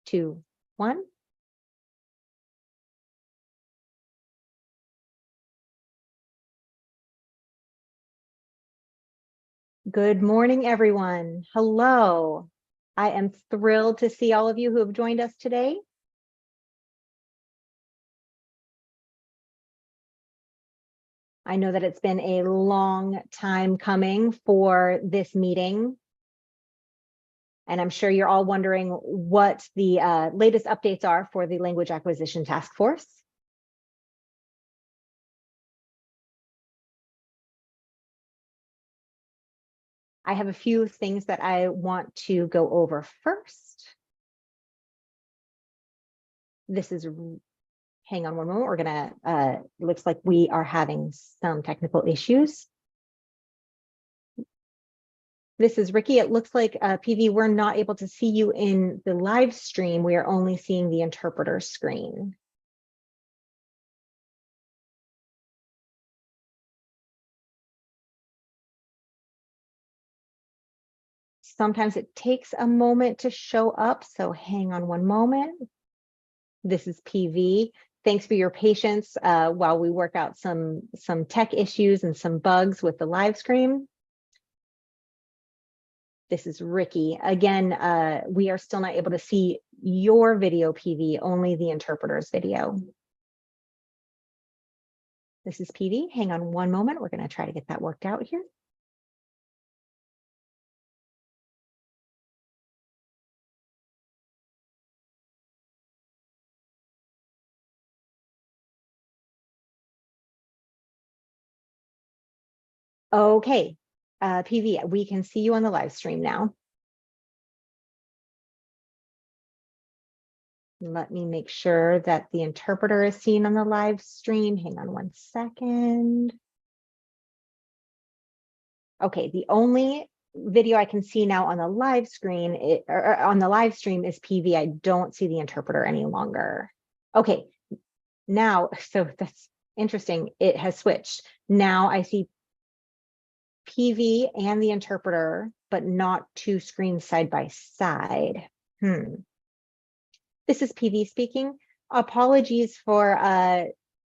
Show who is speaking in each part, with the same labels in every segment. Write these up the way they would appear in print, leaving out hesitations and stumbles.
Speaker 1: 2, 1. Good morning, everyone. Hello. I am thrilled to see all of you who have joined us today. I know that it's been a long time coming for this meeting, and I'm sure you're all wondering what the latest updates are for the Language Acquisition Task Force. I have a few things that I want to go over first. This is, hang on one moment, we're gonna, looks like we are having some technical issues. This is Ricky. It looks like PV, we're not able to see you in the live stream. We are only seeing the interpreter screen. Sometimes it takes a moment to show up, so hang on one moment. This is PV. Thanks for your patience while we work out some tech issues and some bugs with the live stream. This is Ricky. Again, we are still not able to see your video, PV, only the interpreter's video. This is PV. Hang on one moment. We're going to try to get that worked out here. Okay, PV, we can see you on the live stream now. Let me make sure that the interpreter is seen on the live stream. Hang on one second. Okay, the only video I can see now on the live screen, or on the live stream, is PV. I don't see the interpreter any longer. Okay, now, so that's interesting. It has switched. Now I see PV and the interpreter, but not two screens side by side. This is PV speaking. Apologies for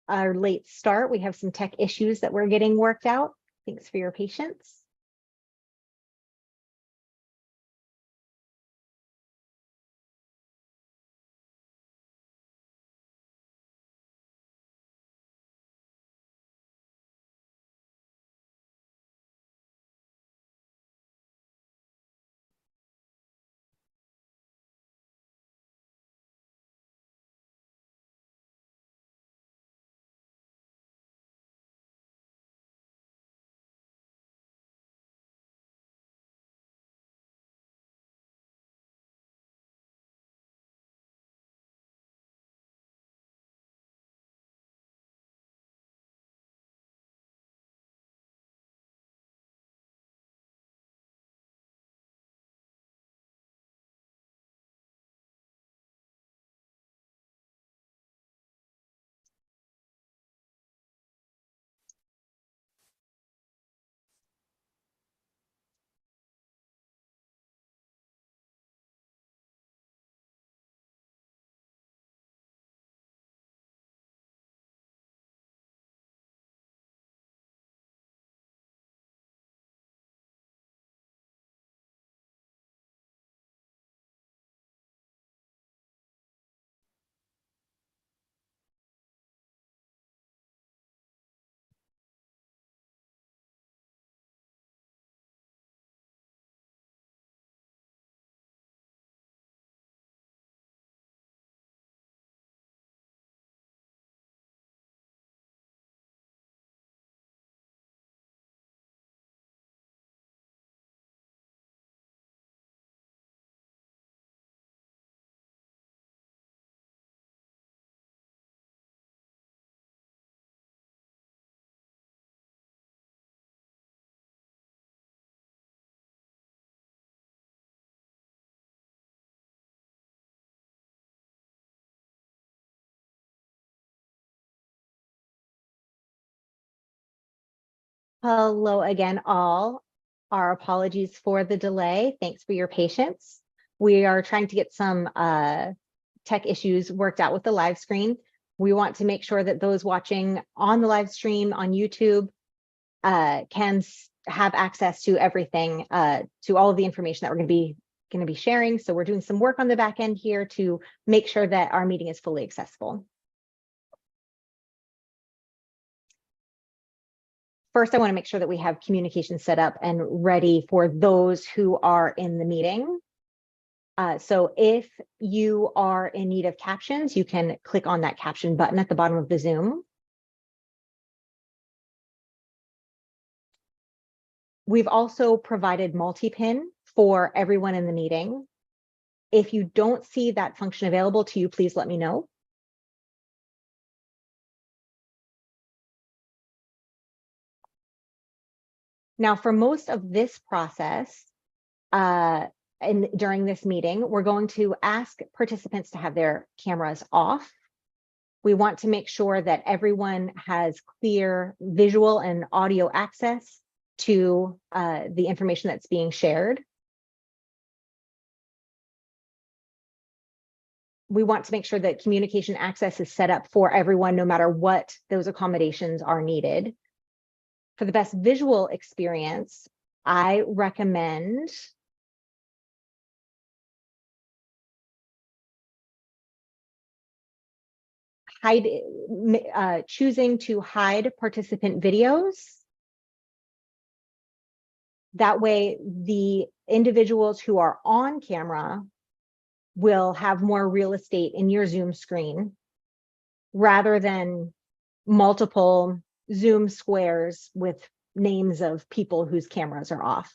Speaker 1: our late start. We have some tech issues that we're getting worked out. Thanks for your patience. Hello again, all. Our apologies for the delay. Thanks for your patience. We are trying to get some tech issues worked out with the live screen. We want to make sure that those watching on the live stream on YouTube can have access to everything, to all of the information that we're going to be sharing. So we're doing some work on the back end here to make sure that our meeting is fully accessible. First, I want to make sure that we have communication set up and ready for those who are in the meeting. So if you are in need of captions, you can click on that caption button at the bottom of the Zoom. We've also provided multi-pin for everyone in the meeting. If you don't see that function available to you, please let me know. Now, for most of this process, and during this meeting, we're going to ask participants to have their cameras off. We want to make sure that everyone has clear visual and audio access to the information that's being shared. We want to make sure that communication access is set up for everyone, no matter what those accommodations are needed. For the best visual experience, I recommend choosing to hide participant videos. That way, the individuals who are on camera will have more real estate in your Zoom screen rather than multiple Zoom squares with names of people whose cameras are off.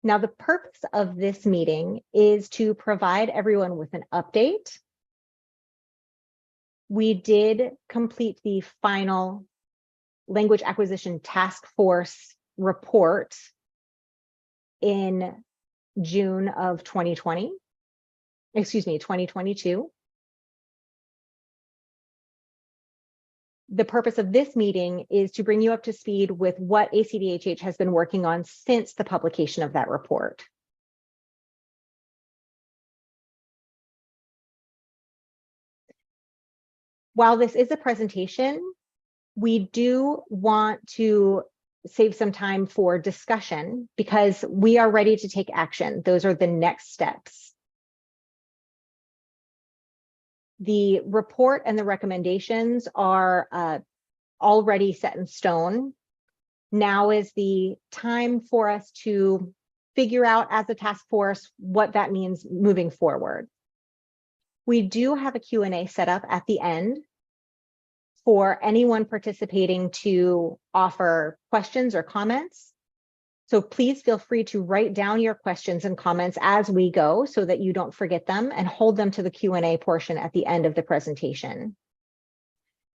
Speaker 1: Now, the purpose of this meeting is to provide everyone with an update. We did complete the final language acquisition task force report in June of 2022. The purpose of this meeting is to bring you up to speed with what ACDHH has been working on since the publication of that report. While this is a presentation, we do want to save some time for discussion because we are ready to take action. Those are the next steps. The report and the recommendations are already set in stone. Now is the time for us to figure out as a task force what that means moving forward. We do have a Q&A set up at the end for anyone participating to offer questions or comments. So please feel free to write down your questions and comments as we go so that you don't forget them, and hold them to the Q&A portion at the end of the presentation.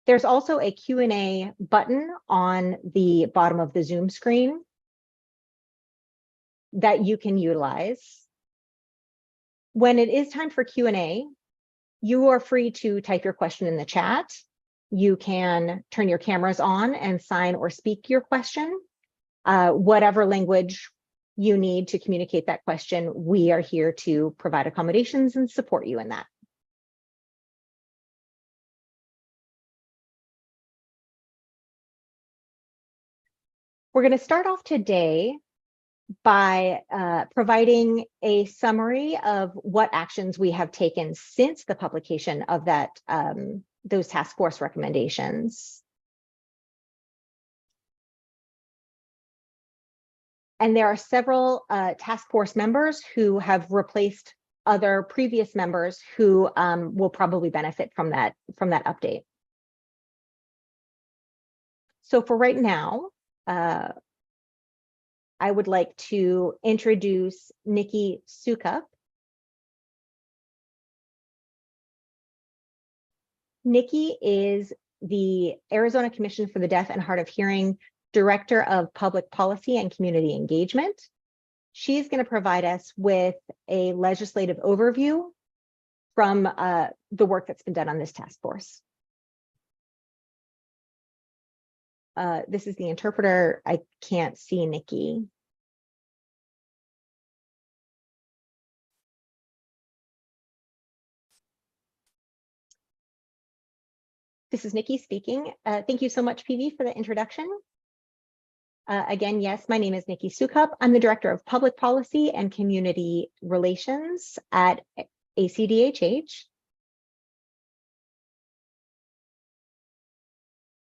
Speaker 1: There's also a Q&A button on the bottom of the Zoom screen that you can utilize. When it is time for Q&A, you are free to type your question in the chat. You can turn your cameras on and sign or speak your question. Whatever language you need to communicate that question, we are here to provide accommodations and support you in that. We're going to start off today by providing a summary of what actions we have taken since the publication of that those task force recommendations. And there are several task force members who have replaced other previous members who will probably benefit from that update. So for right now, I would like to introduce Nikki Sukup. Nikki is the Arizona Commission for the Deaf and Hard of Hearing Director of Public Policy and Community Engagement. She's going to provide us with a legislative overview from the work that's been done on this task force. this is the interpreter. I can't see Nikki. This is Nikki speaking. Thank you so much, PV, for the introduction. Again, yes, my name is Nikki Sukup. I'm the Director of Public Policy and Community Relations at ACDHH.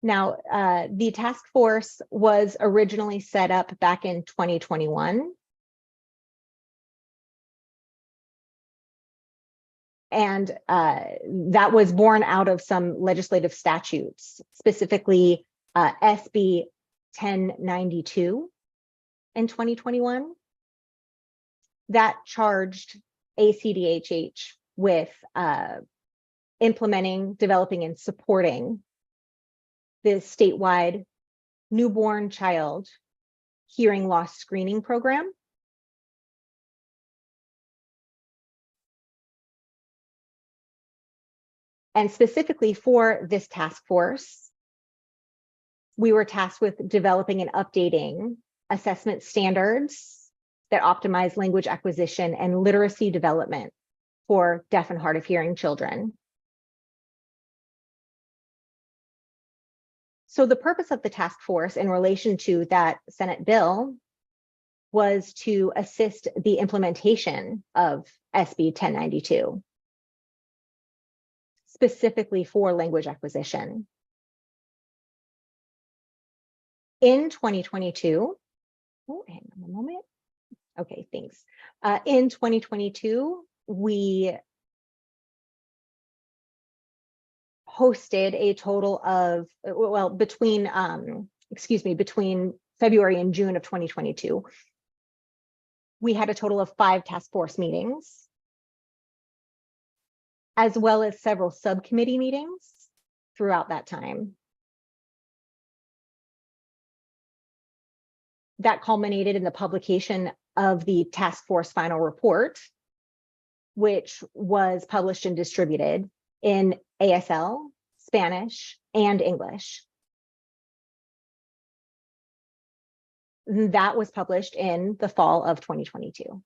Speaker 1: Now, the task force was originally set up back in 2021. And that was born out of some legislative statutes, specifically SB 1092 in 2021, that charged ACDHH with implementing, developing, and supporting the statewide newborn child hearing loss screening program. And specifically for this task force, we were tasked with developing and updating assessment standards that optimize language acquisition and literacy development for deaf and hard of hearing children. So the purpose of the task force in relation to that Senate bill was to assist the implementation of SB 1092, specifically for language acquisition. In 2022, oh, hang on a moment. Okay, thanks. In 2022, we hosted a total of, well, between February and June of 2022, we had a total of 5 task force meetings, as well as several subcommittee meetings throughout that time. That culminated in the publication of the task force final report, which was published and distributed in ASL, Spanish, and English. That was published in the fall of 2022.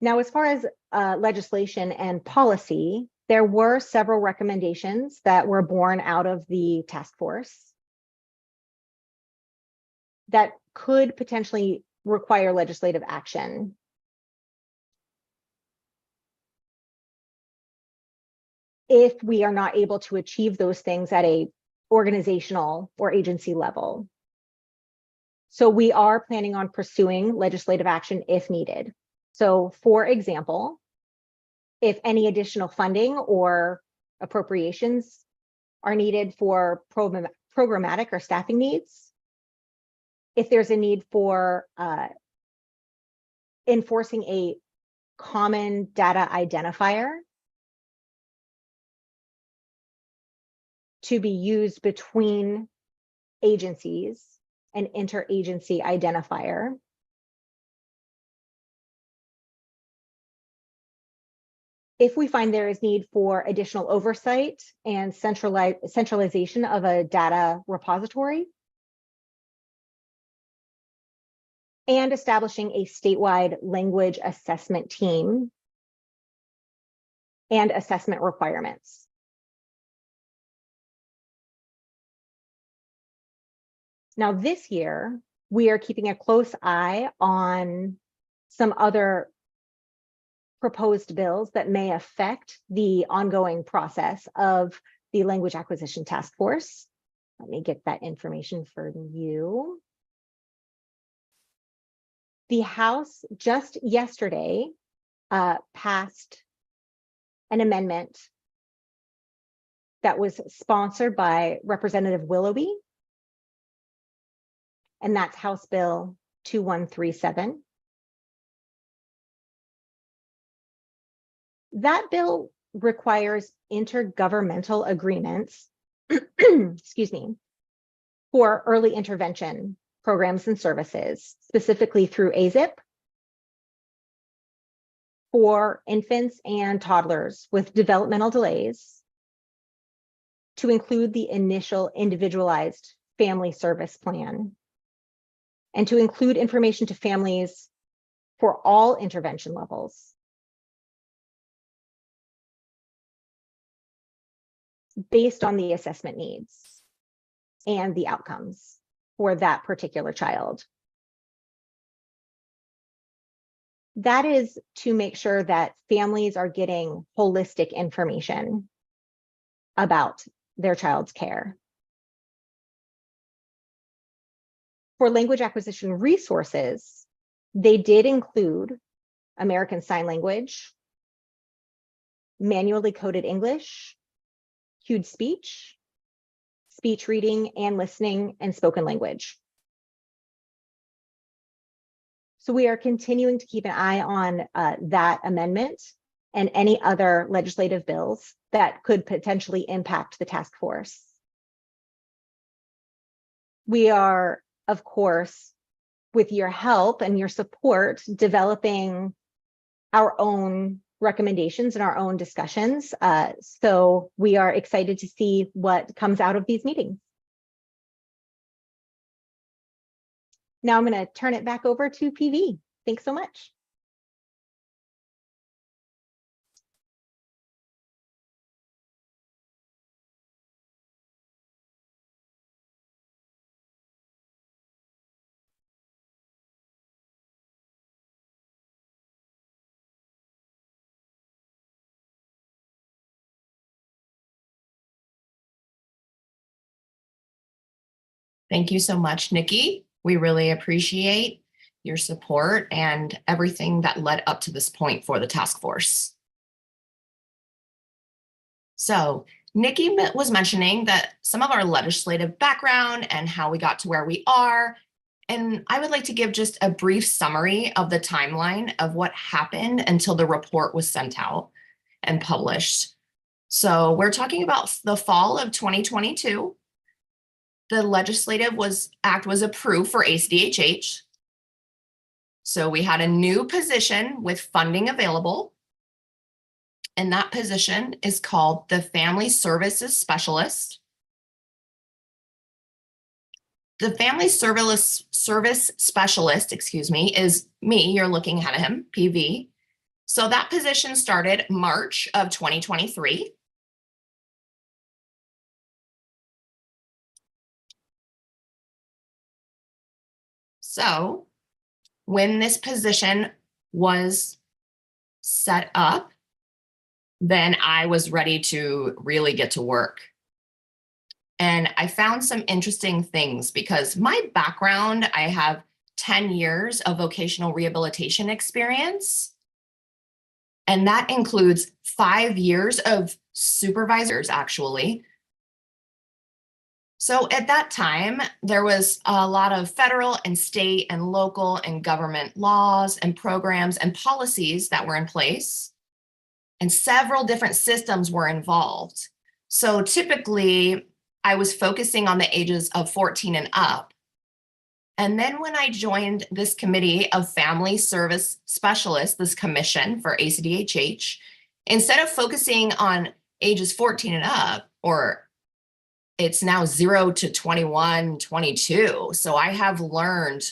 Speaker 1: Now, as far as legislation and policy, there were several recommendations that were born out of the task force that could potentially require legislative action. If we are not able to achieve those things at a organizational or agency level. So we are planning on pursuing legislative action if needed. So for example, if any additional funding or appropriations are needed for programmatic or staffing needs, if there's a need for enforcing a common data identifier to be used between agencies, an interagency identifier, if we find there is need for additional oversight and centralization of a data repository, and establishing a statewide language assessment team and assessment requirements. Now this year, we are keeping a close eye on some other proposed bills that may affect the ongoing process of the Language Acquisition Task Force. Let me get that information for you. The House just yesterday passed an amendment that was sponsored by Representative Willoughby, and that's House Bill 2137. That bill requires intergovernmental agreements, excuse me, for early intervention programs and services, specifically through AZIP. for infants and toddlers with developmental delays to include the initial individualized family service plan, and to include information to families for all intervention levels based on the assessment needs and the outcomes for that particular child. That is to make sure that families are getting holistic information about their child's care. For language acquisition resources, they did include American Sign Language, manually coded English, cued speech, speech reading and listening, and spoken language. So we are continuing to keep an eye on that amendment and any other legislative bills that could potentially impact the task force. We are, of course, with your help and your support, developing our own recommendations and our own discussions. So we are excited to see what comes out of these meetings. Now I'm going to turn it back over to PV. Thanks so much.
Speaker 2: Thank you so much, Nikki. We really appreciate your support and everything that led up to this point for the task force. So Nikki was mentioning that some of our legislative background and how we got to where we are. And I would like to give just a brief summary of the timeline of what happened until the report was sent out and published. So we're talking about the fall of 2022. The legislative act was approved for ACDHH. So we had a new position with funding available. And that position is called the Family Services Specialist. The Family Service Specialist, is me. You're looking at him, PV. So that position started March of 2023. So when this position was set up, then I was ready to really get to work. And I found some interesting things because my background, I have 10 years of vocational rehabilitation experience. And that includes 5 years of supervisors, actually. So at that time, there was a lot of federal and state and local and government laws and programs and policies that were in place. And several different systems were involved. So typically, I was focusing on the ages of 14 and up. And then when I joined this committee of family service specialists, this commission for ACDHH, instead of focusing on ages 14 and up, or it's now 0 to 21, 22. So I have learned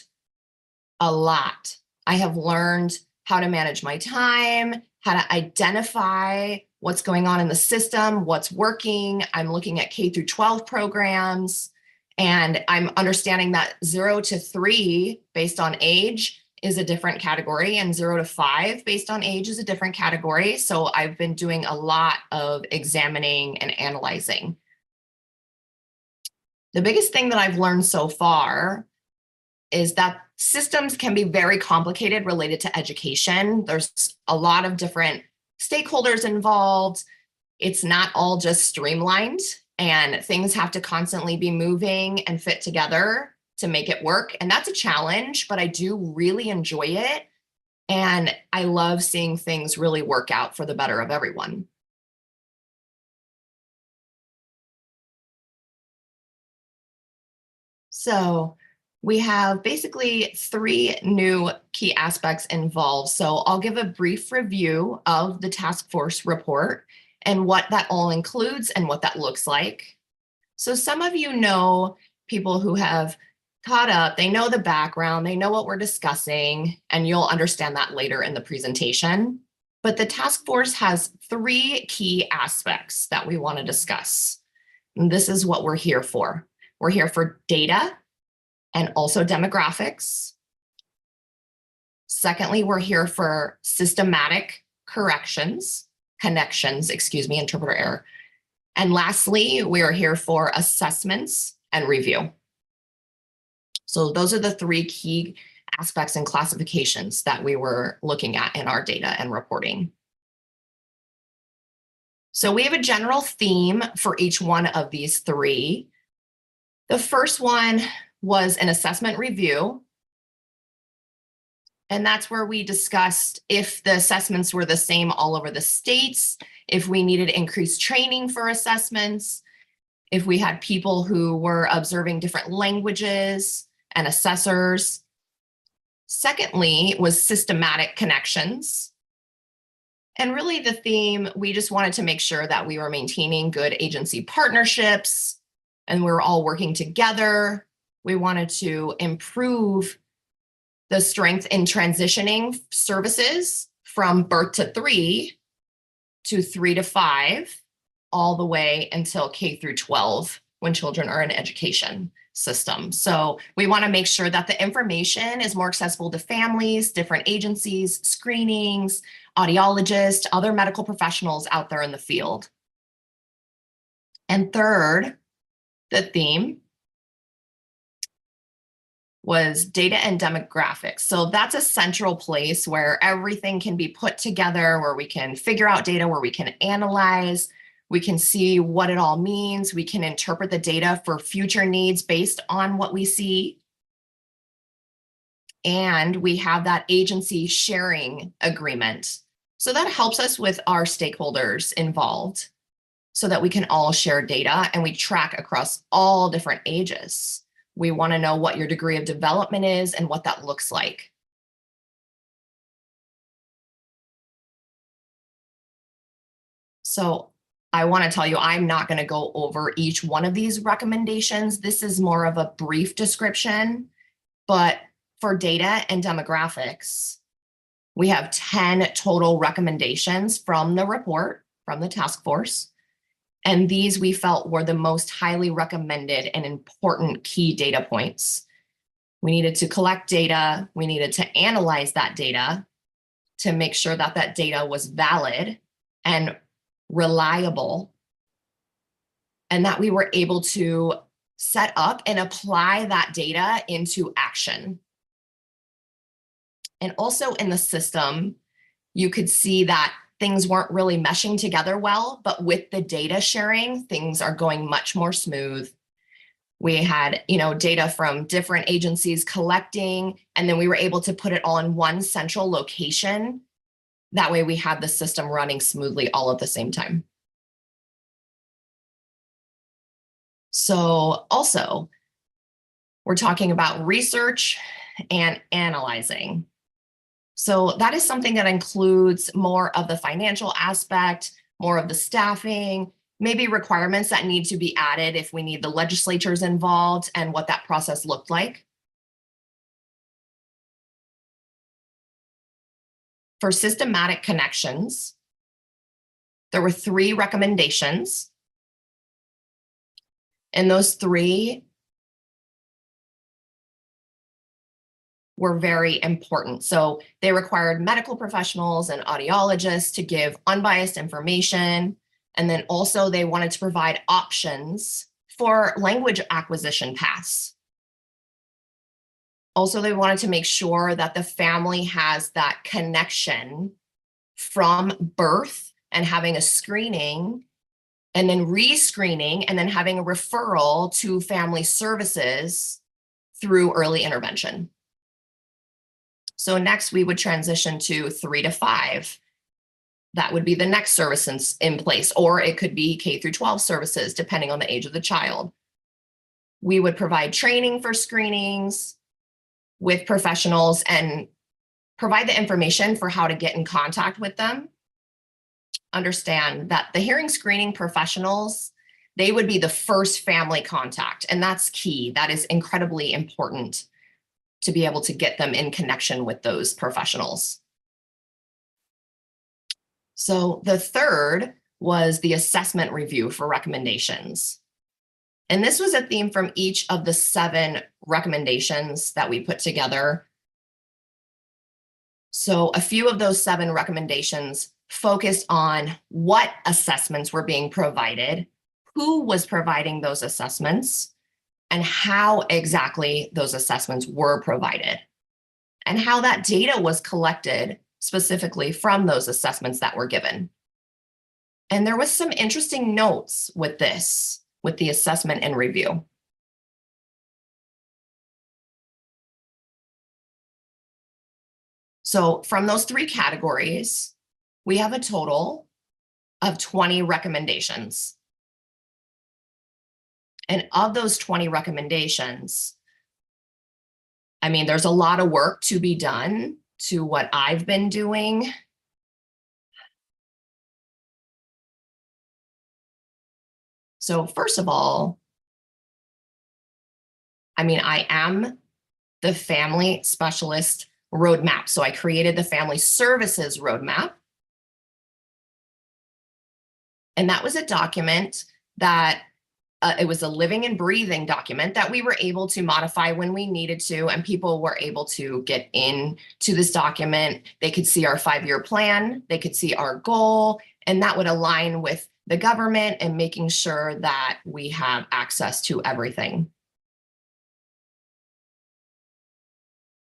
Speaker 2: a lot. I have learned how to manage my time, how to identify what's going on in the system, what's working. I'm looking at K through 12 programs, and I'm understanding that 0 to 3 based on age is a different category, and 0 to 5 based on age is a different category. So I've been doing a lot of examining and analyzing. The biggest thing that I've learned so far is that systems can be very complicated related to education. There's a lot of different stakeholders involved. It's not all just streamlined, and things have to constantly be moving and fit together to make it work. And that's a challenge, but I do really enjoy it. And I love seeing things really work out for the better of everyone. So we have basically 3 new key aspects involved. So I'll give a brief review of the task force report and what that all includes and what that looks like. So some of you know people who have caught up, they know the background, they know what we're discussing, and you'll understand that later in the presentation. But the task force has 3 key aspects that we want to discuss. And this is what we're here for. We're here for data and also demographics. Secondly, we're here for systematic connections, interpreter error. And lastly, we are here for assessments and review. So those are the 3 key aspects and classifications that we were looking at in our data and reporting. So we have a general theme for each one of these 3. The first one was an assessment review. And that's where we discussed if the assessments were the same all over the states, if we needed increased training for assessments, if we had people who were observing different languages and assessors. Secondly, was systematic connections. And really the theme, we just wanted to make sure that we were maintaining good agency partnerships and we were all working together. We wanted to improve the strength in transitioning services from birth to 3 to 3 to 5, all the way until K through 12 when children are in education system. So we want to make sure that the information is more accessible to families, different agencies, screenings, audiologists, other medical professionals out there in the field. And third, the theme was data and demographics. So that's a central place where everything can be put together, where we can figure out data, where we can analyze, we can see what it all means, we can interpret the data for future needs based on what we see. And we have that agency sharing agreement. So that helps us with our stakeholders involved so that we can all share data and we track across all different ages. We want to know what your degree of development is and what that looks like. So I want to tell you, I'm not going to go over each one of these recommendations. This is more of a brief description, but for data and demographics, we have 10 total recommendations from the report, from the task force. And these we felt were the most highly recommended and important key data points. We needed to collect data. We needed to analyze that data to make sure that that data was valid and reliable, and that we were able to set up and apply that data into action. And also in the system, you could see that things weren't really meshing together well, but with the data sharing, things are going much more smooth. We had, data from different agencies collecting, and then we were able to put it all in one central location. That way we had the system running smoothly all at the same time. So also, we're talking about research and analyzing. So that is something that includes more of the financial aspect, more of the staffing, maybe requirements that need to be added if we need the legislatures involved and what that process looked like. For systematic connections, there were 3 recommendations. And those 3 were very important. So they required medical professionals and audiologists to give unbiased information. And then also they wanted to provide options for language acquisition paths. Also, they wanted to make sure that the family has that connection from birth and having a screening and then re-screening and then having a referral to family services through early intervention. So next we would transition to 3 to 5. That would be the next service in place, or it could be K through 12 services, depending on the age of the child. We would provide training for screenings with professionals and provide the information for how to get in contact with them. Understand that the hearing screening professionals, they would be the first family contact, and that's key. That is incredibly important to be able to get them in connection with those professionals. So the third was the assessment review for recommendations. And this was a theme from each of the 7 recommendations that we put together. So a few of those 7 recommendations focused on what assessments were being provided, who was providing those assessments, and how exactly those assessments were provided, and how that data was collected specifically from those assessments that were given. And there was some interesting notes with this, with the assessment and review. So from those 3 categories, we have a total of 20 recommendations. And of those 20 recommendations, I mean, there's a lot of work to be done to what I've been doing. So first of all, I mean, I am the family specialist roadmap. So I created the family services roadmap. And that was a document that it was a living and breathing document that we were able to modify when we needed to, and people were able to get into this document. They could see our 5-year plan, they could see our goal, and that would align with the government and making sure that we have access to everything.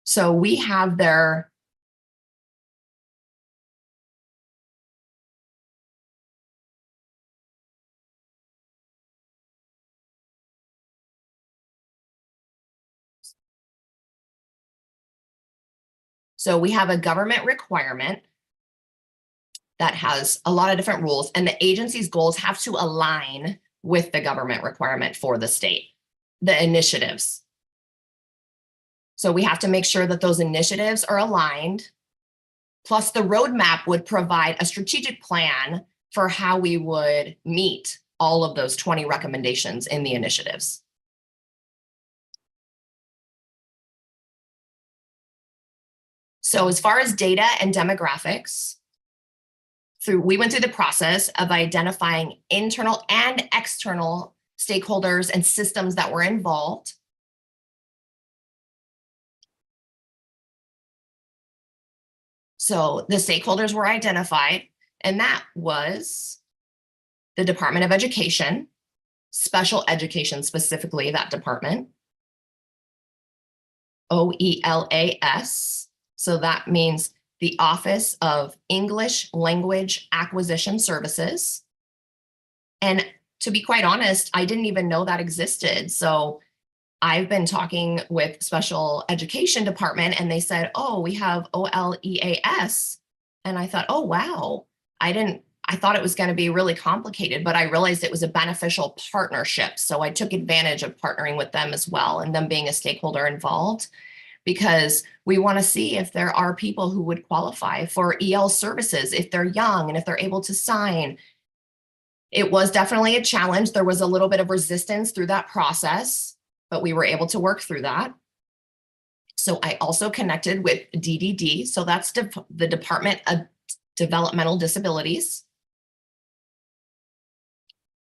Speaker 2: So we have their So we have a government requirement that has a lot of different rules, and the agency's goals have to align with the government requirement for the state, the initiatives. So we have to make sure that those initiatives are aligned. Plus the roadmap would provide a strategic plan for how we would meet all of those 20 recommendations in the initiatives. So as far as data and demographics, we went through the process of identifying internal and external stakeholders and systems that were involved. So the stakeholders were identified, and that was the Department of Education, special education specifically, that department, OELAS. So that means the Office of English Language Acquisition Services. And to be quite honest, I didn't even know that existed. So I've been talking with special education department, and they said, oh, we have OLEAS. And I thought, oh, wow. I thought it was going to be really complicated, but I realized it was a beneficial partnership. So I took advantage of partnering with them as well, and them being a stakeholder involved, because we want to see if there are people who would qualify for EL services, if they're young and if they're able to sign. It was definitely a challenge. There was a little bit of resistance through that process, but we were able to work through that. So I also connected with DDD. So that's the Department of Developmental Disabilities.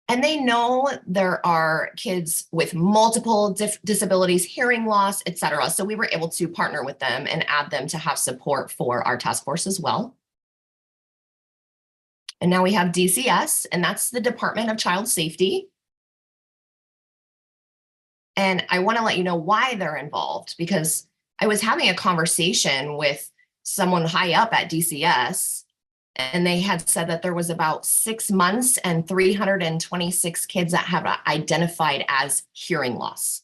Speaker 2: And they know there are kids with multiple disabilities, hearing loss, et cetera. So we were able to partner with them and add them to have support for our task force as well. And now we have DCS, and that's the Department of Child Safety. And I want to let you know why they're involved, because I was having a conversation with someone high up at DCS, and they had said that there was about 6 months and 326 kids that have identified as hearing loss.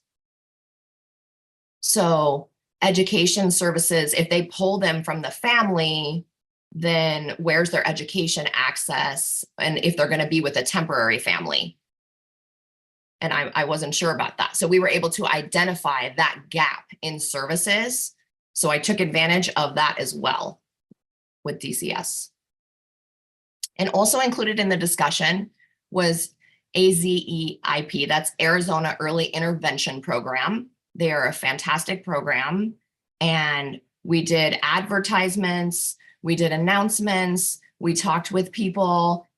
Speaker 2: So education services, if they pull them from the family, then where's their education access, and if they're going to be with a temporary family. And I wasn't sure about that. So we were able to identify that gap in services. So I took advantage of that as well with DCS. And also included in the discussion was AZEIP, that's Arizona Early Intervention Program. They are a fantastic program. And we did advertisements, we did announcements, we talked with people,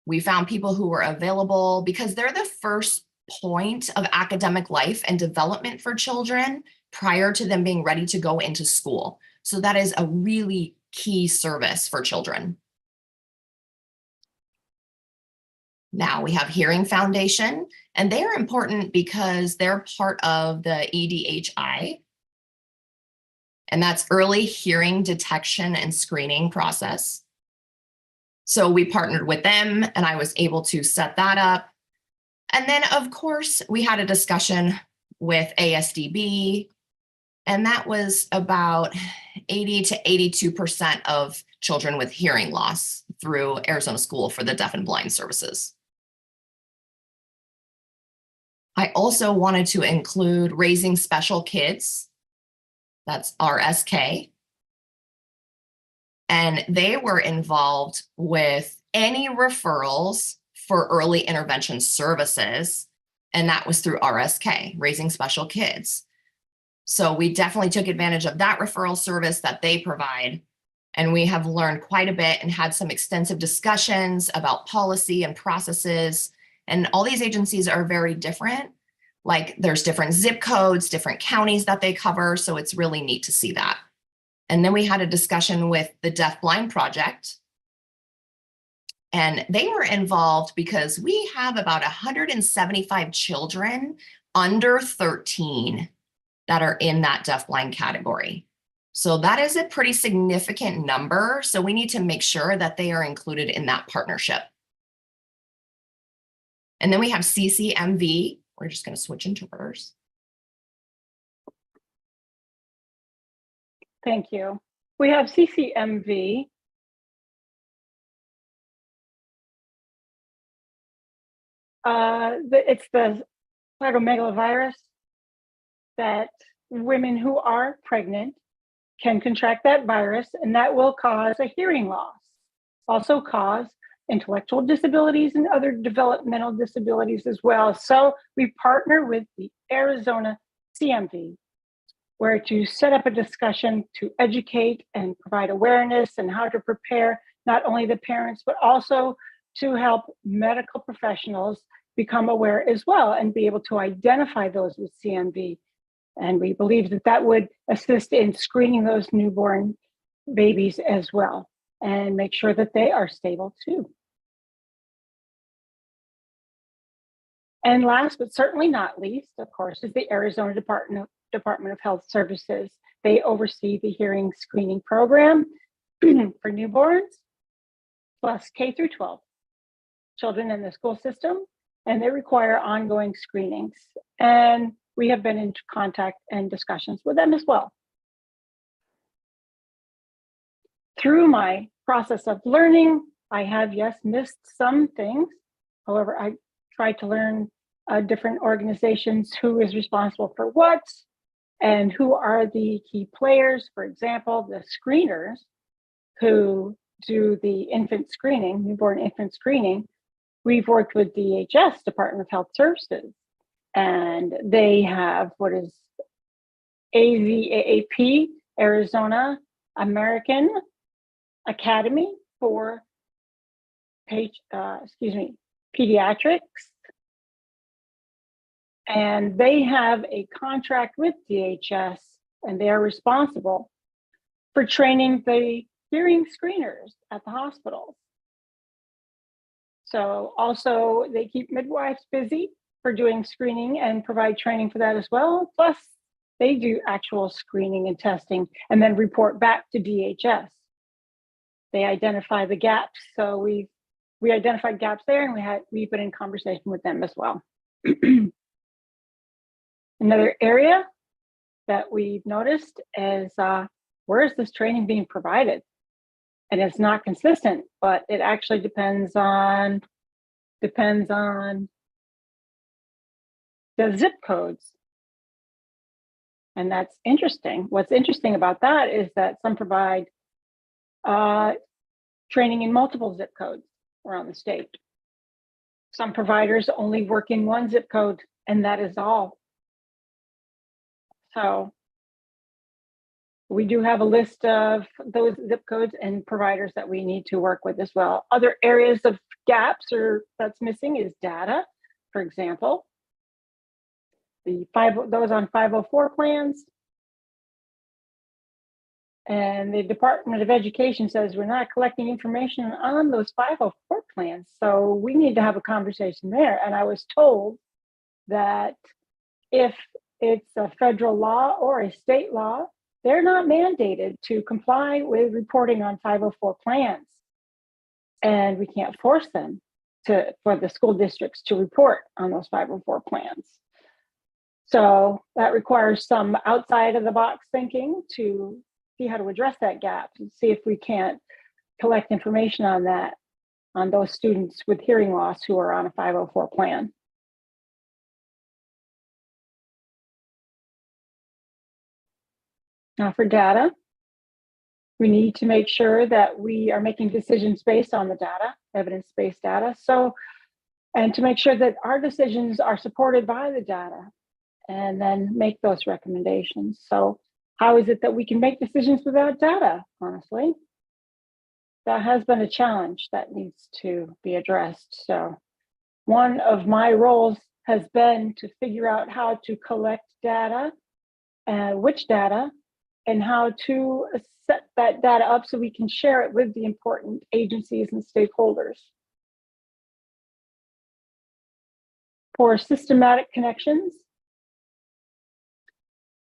Speaker 2: we found people who were available because they're the first point of academic life and development for children prior to them being ready to go into school. So that is a really key service for children. Now we have Hearing Foundation, and they are important because they're part of the ACDHH, and that's early hearing detection and screening process. So we partnered with them and I was able to set that up. And then of course we had a discussion with ASDB, and that was about 80 to 82% of children with hearing loss through Arizona School for the Deaf and Blind Services. I also wanted to include Raising Special Kids, that's RSK. And they were involved with any referrals for early intervention services. And that was through RSK, Raising Special Kids. So we definitely took advantage of that referral service that they provide. And we have learned quite a bit and had some extensive discussions about policy and processes. And all these agencies are very different. Like there's different zip codes, different counties that they cover. So it's really neat to see that. And then we had a discussion with the Deaf Blind Project. And they were involved because we have about 175 children under 13 that are in that deaf-blind category. So that is a pretty significant number. So we need to make sure that they are included in that partnership. And then we have CCMV. We're just going to switch interpreters.
Speaker 3: Thank you. We have CCMV. It's the cytomegalovirus that women who are pregnant can contract that virus, and that will cause a hearing loss, also cause intellectual disabilities and other developmental disabilities as well. So we partner with the Arizona CMV, where to set up a discussion to educate and provide awareness and how to prepare not only the parents, but also to help medical professionals become aware as well and be able to identify those with CMV. And we believe that that would assist in screening those newborn babies as well and make sure that they are stable too. And last, but certainly not least, of course, is the Arizona Department of Health Services. They oversee the hearing screening program for newborns, plus K through 12 children in the school system, and they require ongoing screenings. And we have been in contact and discussions with them as well. Through my process of learning, I have, yes, missed some things. However, I tried to learn different organizations, who is responsible for what, and who are the key players. For example, the screeners who do the infant screening, newborn infant screening. We've worked with DHS, Department of Health Services, and they have what is AZAAP, Arizona American Academy for Pediatrics. And they have a contract with DHS, and they are responsible for training the hearing screeners at the hospitals. So also they keep midwives busy for doing screening and provide training for that as well. Plus they do actual screening and testing and then report back to DHS. They identify the gaps. So we identified gaps there, and we've been in conversation with them as well. Another area that we've noticed is where is this training being provided? And it's not consistent, but it actually depends on the zip codes. And that's interesting. What's interesting about that is that some provide training in multiple zip codes around the state. Some providers only work in one zip code, and that is all. So we do have a list of those zip codes and providers that we need to work with as well. Other areas of gaps or that's missing is data, for example. Those on 504 plans. And the Department of Education says we're not collecting information on those 504 plans. So we need to have a conversation there. And I was told that if it's a federal law or a state law, they're not mandated to comply with reporting on 504 plans. And we can't force them for the school districts to report on those 504 plans. So that requires some outside of the box thinking to see how to address that gap and see if we can't collect information on that, on those students with hearing loss who are on a 504 plan. Now for data, we need to make sure that we are making decisions based on the data, evidence-based data. And to make sure that our decisions are supported by the data and then make those recommendations. So how is it that we can make decisions without data, honestly? That has been a challenge that needs to be addressed. So one of my roles has been to figure out how to collect data, which data, and how to set that data up so we can share it with the important agencies and stakeholders. For systematic connections,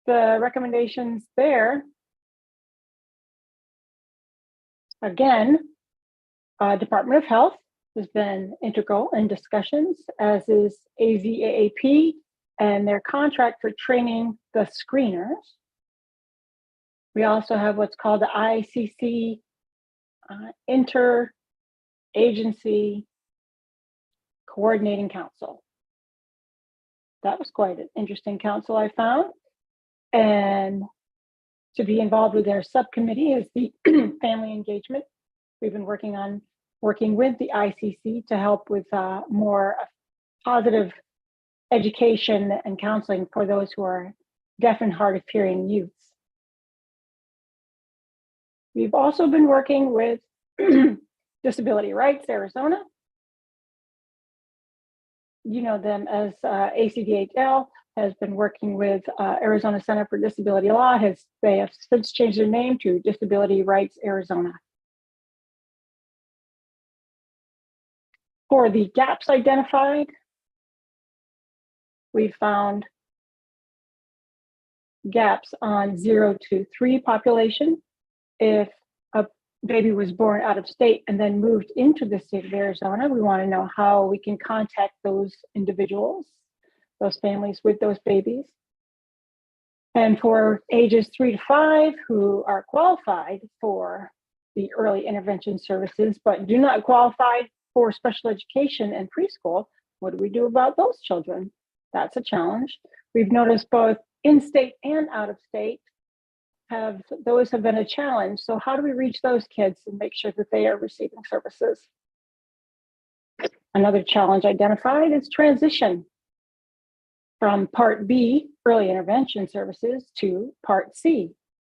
Speaker 3: the recommendations there, again, Department of Health has been integral in discussions, as is ACDHH and their contract for training the screeners. We also have what's called the ICC Interagency Coordinating Council. That was quite an interesting council, I found. And to be involved with their subcommittee is the family engagement. We've been working with the ICC to help with more positive education and counseling for those who are deaf and hard of hearing youths. We've also been working with Disability Rights Arizona. You know them as ACDHH has been working with Arizona Center for Disability Law. They have since changed their name to Disability Rights Arizona. For the gaps identified, we found gaps on 0 to 3 population. If a baby was born out of state and then moved into the state of Arizona, we want to know how we can contact those individuals, those families with those babies. And for ages 3 to 5 who are qualified for the early intervention services, but do not qualify for special education and preschool, what do we do about those children? That's a challenge. We've noticed both in-state and out-of-state have been a challenge. So how do we reach those kids and make sure that they are receiving services? Another challenge identified is transition from Part B, early intervention services, to Part C,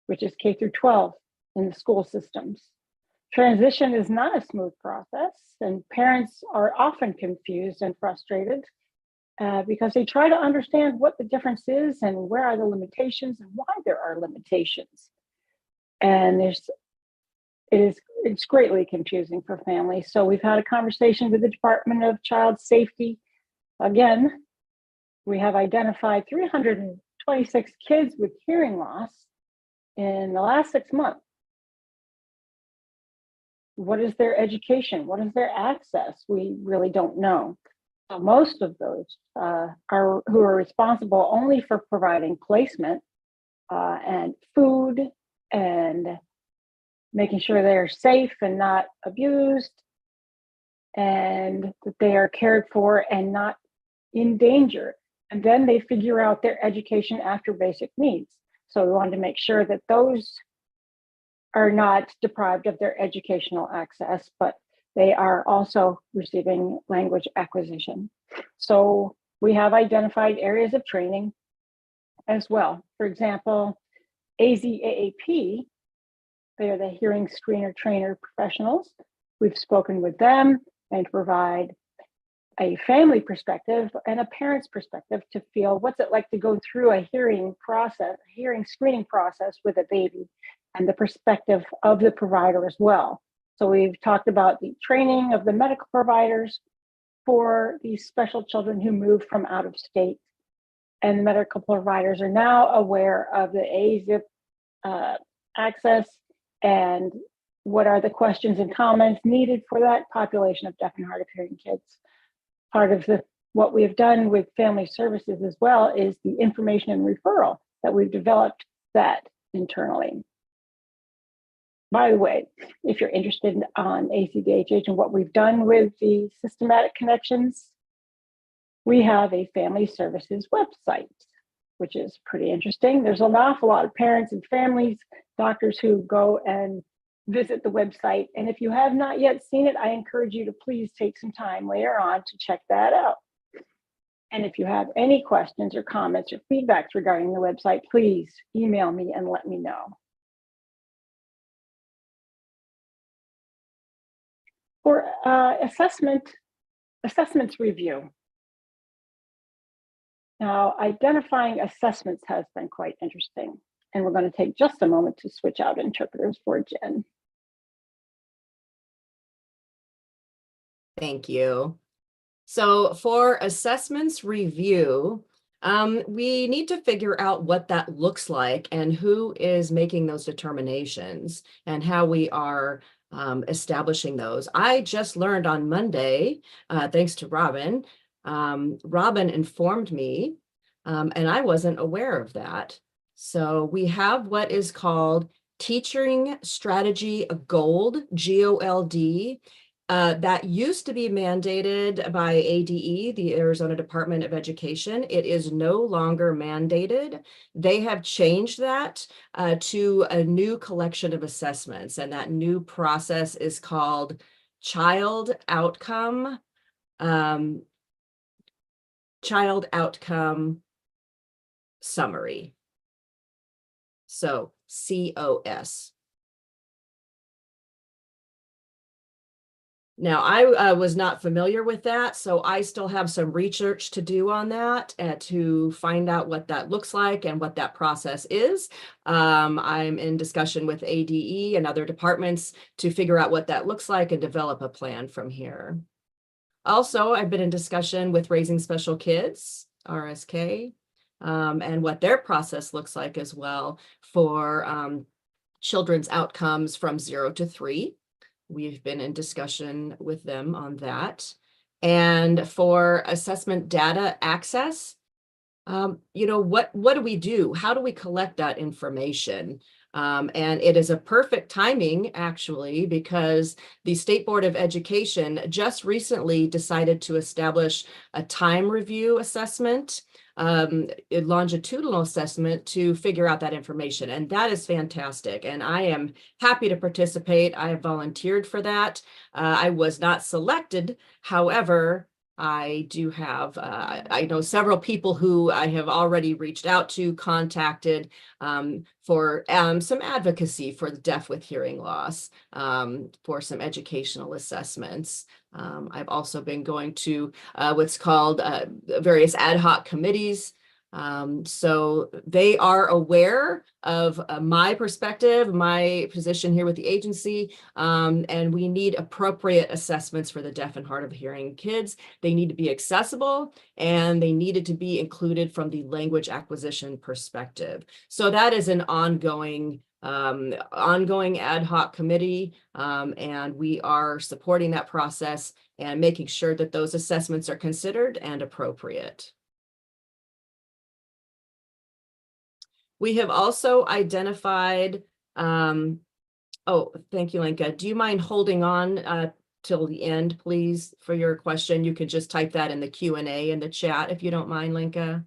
Speaker 3: which is K through 12 in the school systems. Transition is not a smooth process, and parents are often confused and frustrated because they try to understand what the difference is and where are the limitations and why there are limitations. And it's greatly confusing for families. So we've had a conversation with the Department of Child Safety. Again, we have identified 326 kids with hearing loss in the last 6 months. What is their education? What is their access? We really don't know. So most of those who are responsible only for providing placement and food and making sure they are safe and not abused and that they are cared for and not in danger. And then they figure out their education after basic needs. So we wanted to make sure that those are not deprived of their educational access, but they are also receiving language acquisition. So we have identified areas of training as well. For example, ACDHH, they are the hearing screener trainer professionals. We've spoken with them and provide a family perspective and a parent's perspective to feel what's it like to go through a hearing process, a hearing screening process with a baby, and the perspective of the provider as well. So we've talked about the training of the medical providers for these special children who move from out of state. And the medical providers are now aware of the AZIP access and what are the questions and comments needed for that population of deaf and hard of hearing kids. Part of what we've done with family services as well is the information and referral that we've developed that internally. By the way, if you're interested on ACDHH and what we've done with the systematic connections, we have a family services website, which is pretty interesting. There's an awful lot of parents and families, doctors who go and visit the website. And if you have not yet seen it, I encourage you to please take some time later on to check that out. And if you have any questions or comments or feedbacks regarding the website, please email me and let me know. For assessments review. Now, identifying assessments has been quite interesting. And we're going to take just a moment to switch out interpreters for Jen.
Speaker 4: Thank you. So for assessments review, we need to figure out what that looks like and who is making those determinations and how we are establishing those. I just learned on Monday, thanks to Robin. Robin informed me, and I wasn't aware of that. So we have what is called Teaching Strategy Gold, GOLD. That used to be mandated by ADE, the Arizona Department of Education. It is no longer mandated. They have changed that to a new collection of assessments, and that new process is called Child Outcome Summary. So COS. Now, I was not familiar with that, so I still have some research to do on that to find out what that looks like and what that process is. I'm in discussion with ADE and other departments to figure out what that looks like and develop a plan from here. Also, I've been in discussion with Raising Special Kids, RSK, and what their process looks like as well for children's outcomes from 0 to 3. We've been in discussion with them on that. And for assessment data access, you know, what do we do? How do we collect that information? And it is a perfect timing, actually, because the State Board of Education just recently decided to establish a time review assessment, a longitudinal assessment to figure out that information. And that is fantastic. And I am happy to participate. I have volunteered for that. I was not selected. However, I do have, I know several people who I have already reached out to, contacted for some advocacy for the deaf with hearing loss, for some educational assessments. I've also been going to what's called various ad hoc committees. So they are aware of my perspective, my position here with the agency, and we need appropriate assessments for the deaf and hard of hearing kids. They need to be accessible and they needed to be included from the language acquisition perspective. So that is an ongoing ad hoc committee, and we are supporting that process and making sure that those assessments are considered and appropriate. We have also identified, oh, thank you, Lenka. Do you mind holding on till the end, please, for your question. You can just type that in the Q&A in the chat if you don't mind, Linka.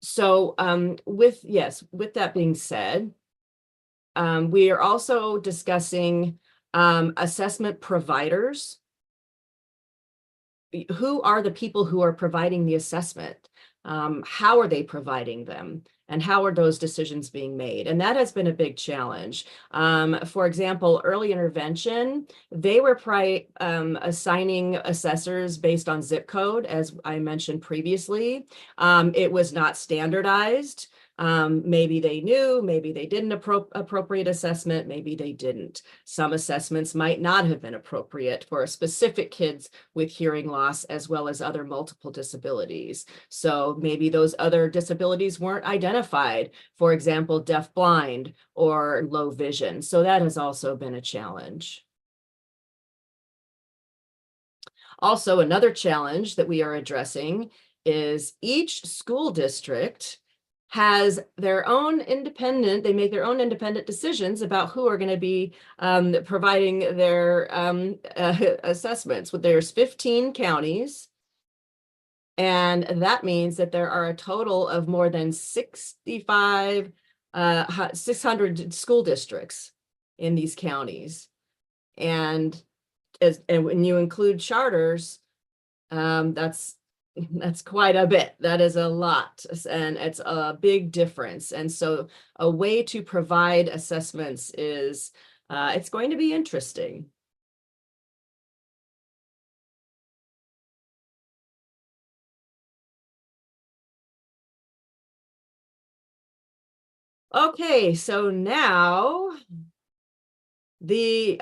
Speaker 4: So with that being said, we are also discussing assessment providers. Who are the people who are providing the assessment? How are they providing them? And how are those decisions being made? And that has been a big challenge. For example, early intervention, they were assigning assessors based on zip code, as I mentioned previously. It was not standardized. Maybe they knew, maybe they didn't appropriate assessment, maybe they didn't. Some assessments might not have been appropriate for specific kids with hearing loss as well as other multiple disabilities. So maybe those other disabilities weren't identified, for example, deaf-blind or low vision. So that has also been a challenge. Also, another challenge that we are addressing is each school district has their own independent, they make their own independent decisions about who are going to be providing their assessments. There's 15 counties, and that means that there are a total of more than 600 school districts in these counties. And when you include charters, that's quite a bit. That is a lot, and it's a big difference. And so a way to provide assessments is, it's going to be interesting. Okay, so now the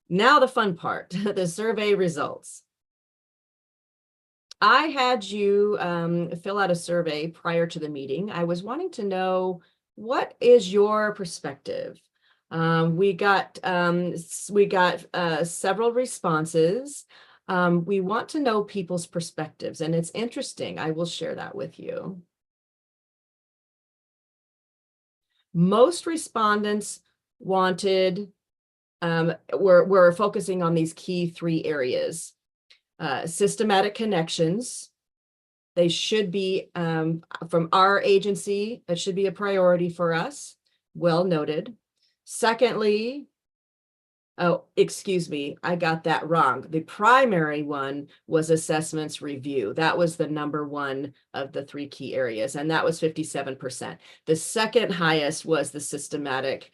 Speaker 4: now the fun part, the survey results. I had you fill out a survey prior to the meeting. I was wanting to know, what is your perspective? We got several responses. We want to know people's perspectives, and it's interesting. I will share that with you. Most respondents wanted, we're focusing on these key 3 areas. Systematic connections. They should be, from our agency, that should be a priority for us. Well noted. Secondly, oh, excuse me, I got that wrong. The primary one was assessments review. That was the #1 of the 3 key areas, and that was 57%. The second highest was the systematic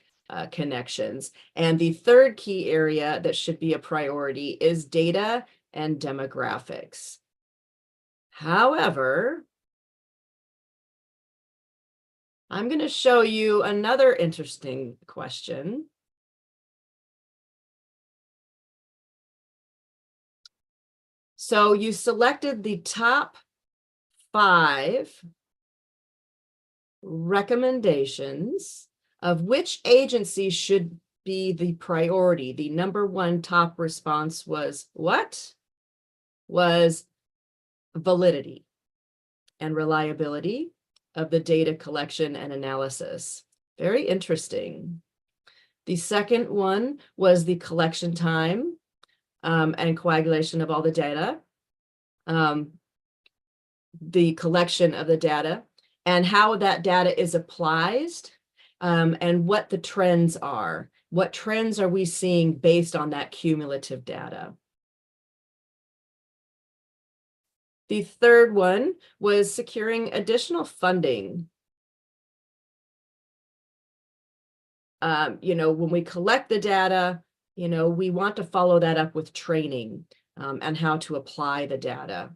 Speaker 4: connections. And the third key area that should be a priority is data and demographics. However, I'm going to show you another interesting question. So you selected the top 5 recommendations of which agency should be the priority. The #1 top response was what? Was validity and reliability of the data collection and analysis. Very interesting. The second one was the collection time and coagulation of all the data, the collection of the data, and how that data is applied, and what the trends are. What trends are we seeing based on that cumulative data? The third one was securing additional funding. When we collect the data, we want to follow that up with training and how to apply the data.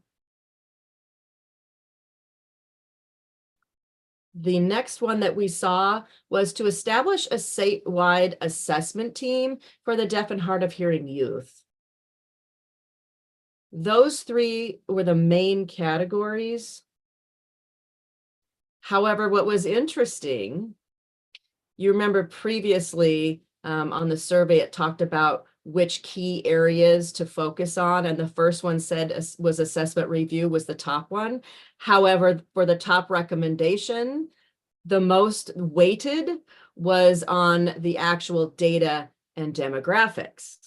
Speaker 4: The next one that we saw was to establish a statewide assessment team for the deaf and hard of hearing youth. Those 3 were the main categories. However, what was interesting, you remember previously on the survey, it talked about which key areas to focus on, and the first one said was assessment review was the top one. However, for the top recommendation, the most weighted was on the actual data and demographics.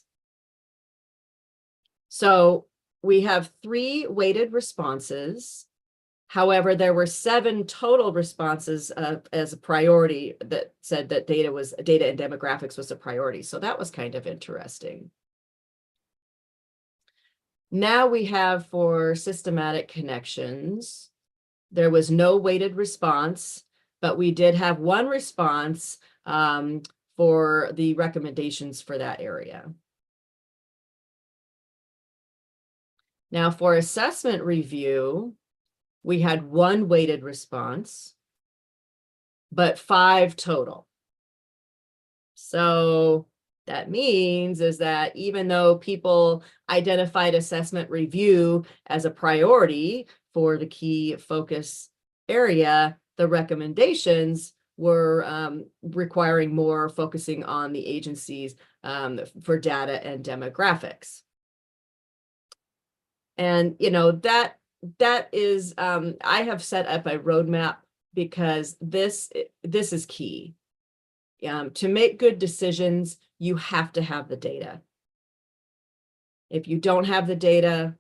Speaker 4: So we have 3 weighted responses. However, there were 7 total responses as a priority that said that data and demographics was a priority. So that was kind of interesting. Now we have for systematic connections, there was no weighted response, but we did have 1 response for the recommendations for that area. Now for assessment review, we had 1 weighted response, but 5 total. So that means is that even though people identified assessment review as a priority for the key focus area, the recommendations were requiring more focusing on the agencies for data and demographics. And, you know, that is, I have set up a roadmap because this is key. To make good decisions, you have to have the data. If you don't have the data,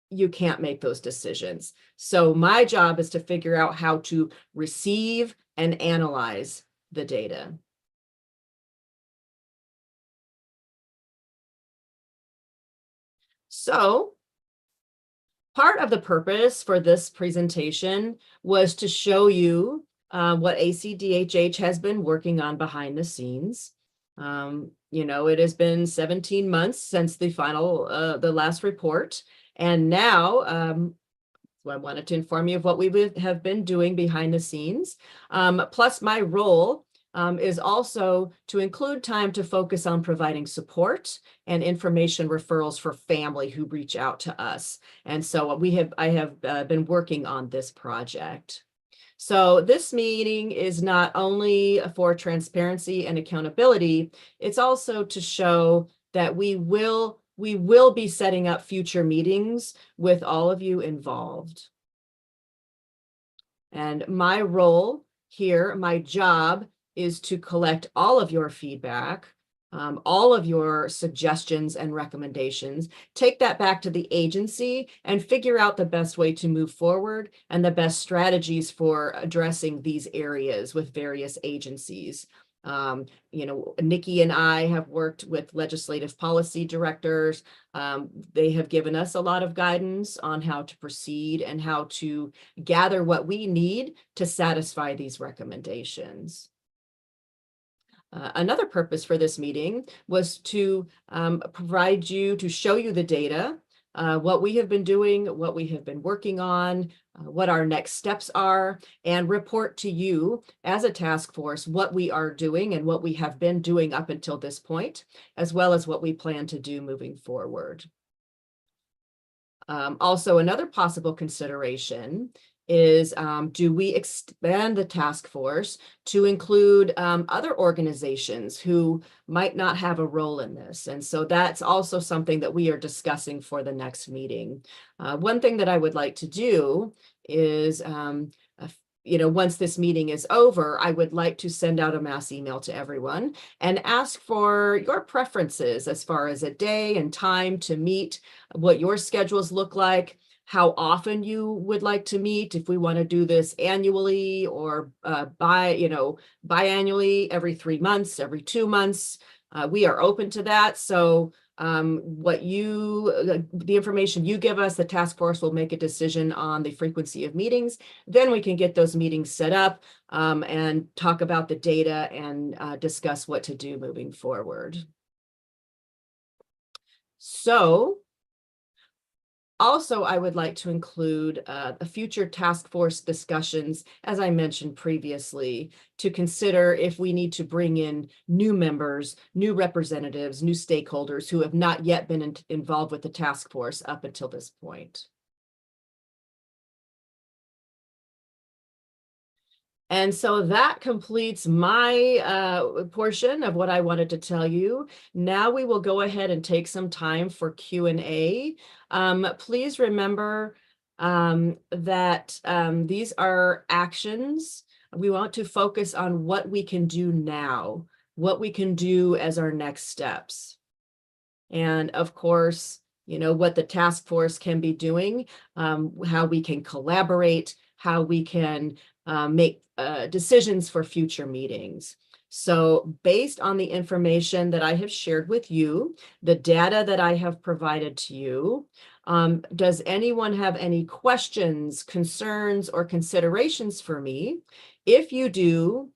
Speaker 4: you can't make those decisions. So my job is to figure out how to receive and analyze the data. So part of the purpose for this presentation was to show you what ACDHH has been working on behind the scenes. You know, it has been 17 months since the last report. And now so I wanted to inform you of what we have been doing behind the scenes. Plus my role is also to include time to focus on providing support and information referrals for family who reach out to us. And so I have been working on this project. So this meeting is not only for transparency and accountability, it's also to show that we will be setting up future meetings with all of you involved. And my role here, my job, is to collect all of your feedback, all of your suggestions and recommendations, take that back to the agency and figure out the best way to move forward and the best strategies for addressing these areas with various agencies. You know, Nikki and I have worked with legislative policy directors. They have given us a lot of guidance on how to proceed and how to gather what we need to satisfy these recommendations. Another purpose for this meeting was to show you the data, what we have been doing, what we have been working on, what our next steps are, and report to you as a task force what we are doing and what we have been doing up until this point, as well as what we plan to do moving forward. Also, another possible consideration is, do we expand the task force to include other organizations who might not have a role in this? And so that's also something that we are discussing for the next meeting. One thing that I would like to do is, you know, once this meeting is over, I would like to send out a mass email to everyone and ask for your preferences as far as a day and time to meet, what your schedules look like, how often you would like to meet, if we want to do this annually or biannually, every 3 months, every 2 months. We are open to that. So the information you give us, the task force will make a decision on the frequency of meetings. Then we can get those meetings set up and talk about the data and discuss what to do moving forward. So also, I would like to include a future task force discussions, as I mentioned previously, to consider if we need to bring in new members, new representatives, new stakeholders who have not yet been involved with the task force up until this point. And so that completes my portion of what I wanted to tell you. Now we will go ahead and take some time for Q&A. Please remember that these are actions We want to focus on what we can do now, what we can do as our next steps. And of course, what the task force can be doing, how we can collaborate, how we can make decisions for future meetings. So based on the information that I have shared with you, the data that I have provided to you, does anyone have any questions, concerns, or considerations for me? If you do,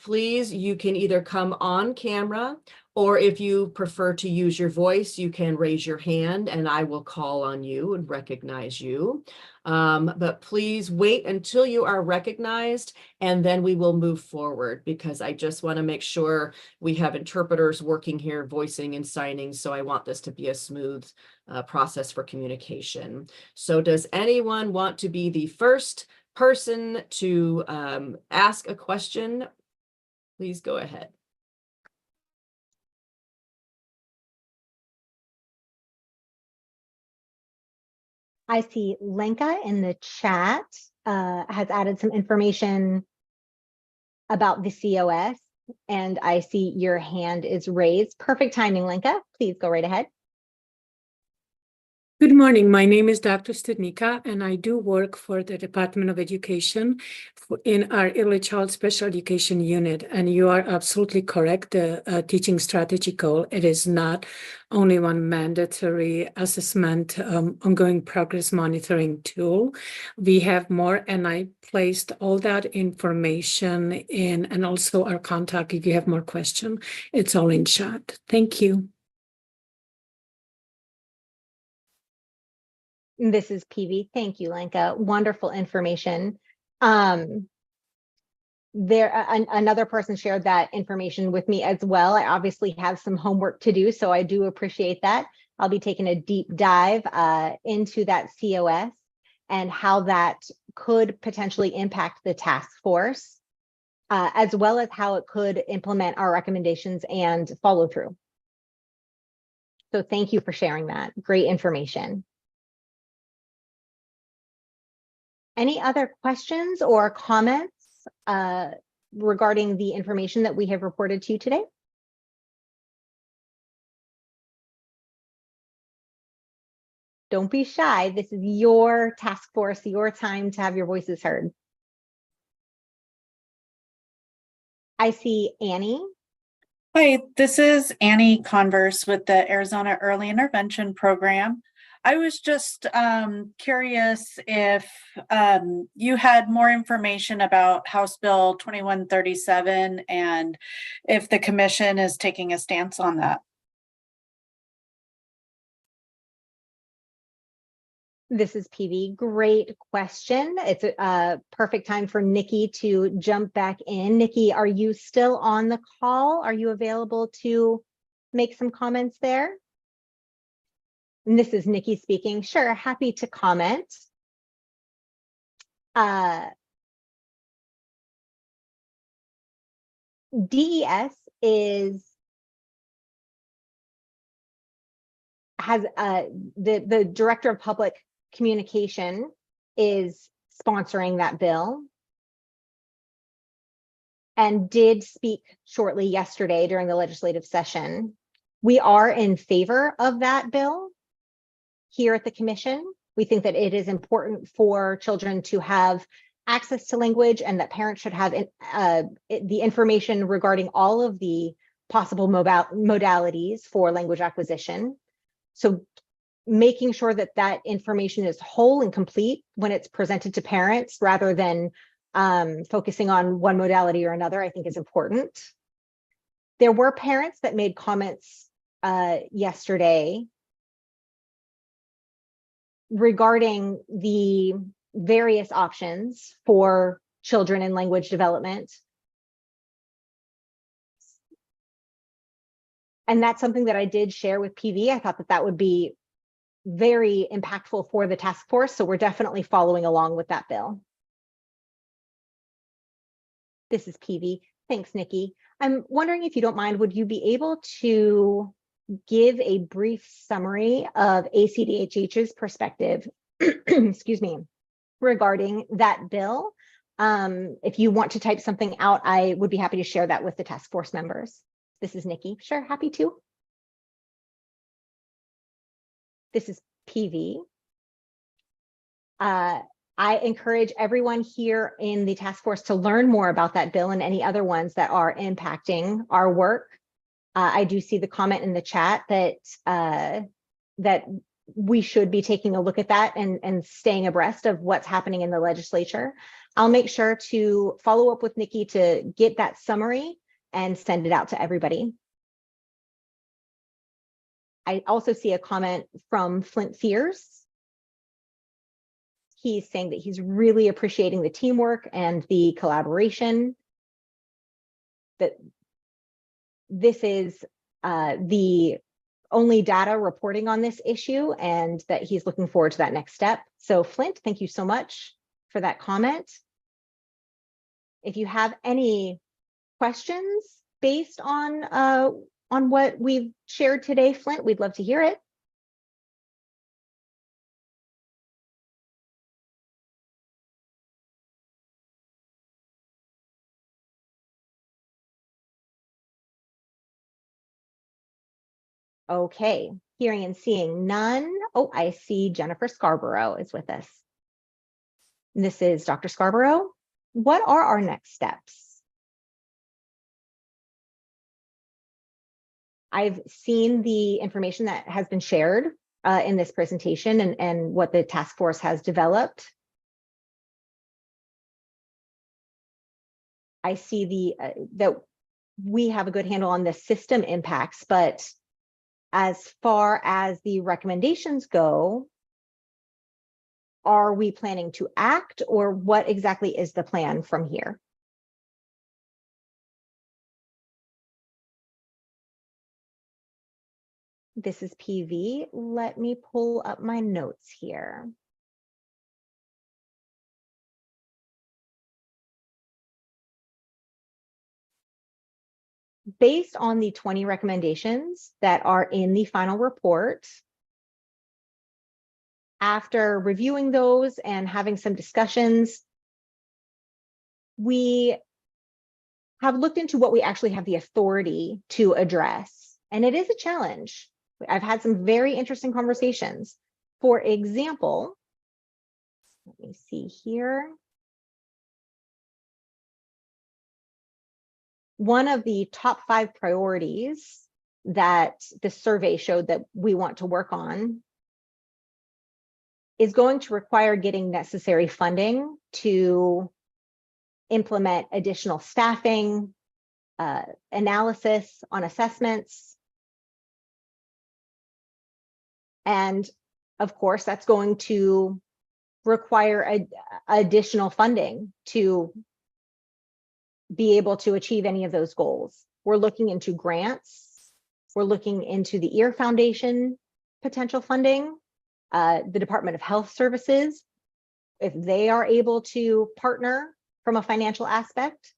Speaker 4: please, you can either come on camera, or if you prefer to use your voice, you can raise your hand and I will call on you and recognize you. But please wait until you are recognized and then we will move forward, because I just want to make sure we have interpreters working here, voicing and signing. So I want this to be a smooth process for communication. So does anyone want to be the first person to ask a question? Please go ahead.
Speaker 1: I see Lenka in the chat has added some information about the COS, and I see your hand is raised. Perfect timing, Lenka. Please go right ahead.
Speaker 5: Good morning. My name is Dr. Studnika, and I do work for the Department of Education in our Early Child Special Education Unit. And you are absolutely correct. The teaching strategy goal, it is not only one mandatory assessment, ongoing progress monitoring tool. We have more, and I placed all that information in, and also our contact if you have more questions. It's all in chat. Thank you.
Speaker 1: This is PV. Thank you, Lenka. Wonderful information. Another person shared that information with me as well. I obviously have some homework to do, so I do appreciate that. I'll be taking a deep dive into that COS and how that could potentially impact the task force, as well as how it could implement our recommendations and follow through. So thank you for sharing that. Great information. Any other questions or comments regarding the information that we have reported to you today? Don't be shy. This is your task force, your time to have your voices heard. I see Annie.
Speaker 6: Hi, this is Annie Converse with the Arizona Early Intervention Program. I was just curious if you had more information about House Bill 2137 and if the commission is taking a stance on that.
Speaker 1: This is PV. Great question. It's a perfect time for Nikki to jump back in. Nikki, are you still on the call? Are you available to make some comments there? And this is Nikki speaking. Sure, happy to comment. DES has the Director of Public Communication is sponsoring that bill and did speak shortly yesterday during the legislative session. We are in favor of that bill here at the commission. We think that it is important for children to have access to language and that parents should have the information regarding all of the possible modalities for language acquisition. So making sure that that information is whole and complete when it's presented to parents rather than focusing on one modality or another, I think is important. There were parents that made comments yesterday regarding the various options for children in language development. And that's something that I did share with PV. I thought that that would be very impactful for the task force. So we're definitely following along with that bill. This is PV. Thanks, Nikki. I'm wondering if you don't mind, would you be able to give a brief summary of ACDHH's perspective, excuse me, regarding that bill? If you want to type something out, I would be happy to share that with the task force members. This is Nikki. Sure, happy to. This is PV. I encourage everyone here in the task force to learn more about that bill and any other ones that are impacting our work. I do see the comment in the chat that that we should be taking a look at that and staying abreast of what's happening in the legislature. I'll make sure to follow up with Nikki to get that summary and send it out to everybody. I also see a comment from Flint Fears. He's saying that he's really appreciating the teamwork and the collaboration, that this is the only data reporting on this issue, and that he's looking forward to that next step. So Flint, thank you so much for that comment. If you have any questions based on what we've shared today, Flint, we'd love to hear it. Okay, hearing and seeing none. Oh, I see Jennifer Scarborough is with us. This is Dr. Scarborough. What are our next steps? I've seen the information that has been shared in this presentation and what the task force has developed. I see that we have a good handle on the system impacts, but as far as the recommendations go, are we planning to act, or what exactly is the plan from here? This is PV. Let me pull up my notes here. Based on the 20 recommendations that are in the final report, after reviewing those and having some discussions, we have looked into what we actually have the authority to address. And it is a challenge. I've had some very interesting conversations. For example, let me see here. One of the top 5 priorities that the survey showed that we want to work on is going to require getting necessary funding to implement additional staffing, analysis on assessments. And of course, that's going to require additional funding to be able to achieve any of those goals. We're looking into grants. We're looking into the EAR Foundation potential funding, the Department of Health Services, if they are able to partner from a financial aspect.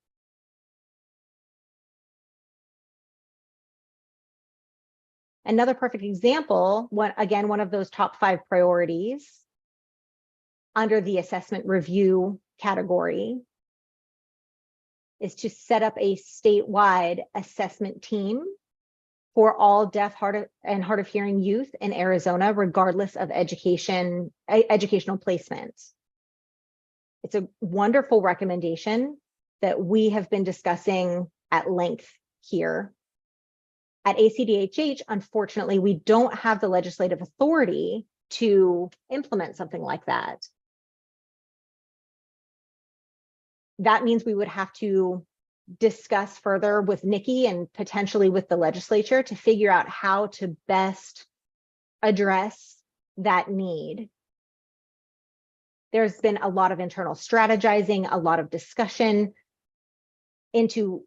Speaker 1: Another perfect example, one of those top 5 priorities under the assessment review category is to set up a statewide assessment team for all deaf, hard of hearing youth in Arizona, regardless of educational placement. It's a wonderful recommendation that we have been discussing at length here. At ACDHH, unfortunately, we don't have the legislative authority to implement something like that. That means we would have to discuss further with Nikki and potentially with the legislature to figure out how to best address that need. There's been a lot of internal strategizing, a lot of discussion into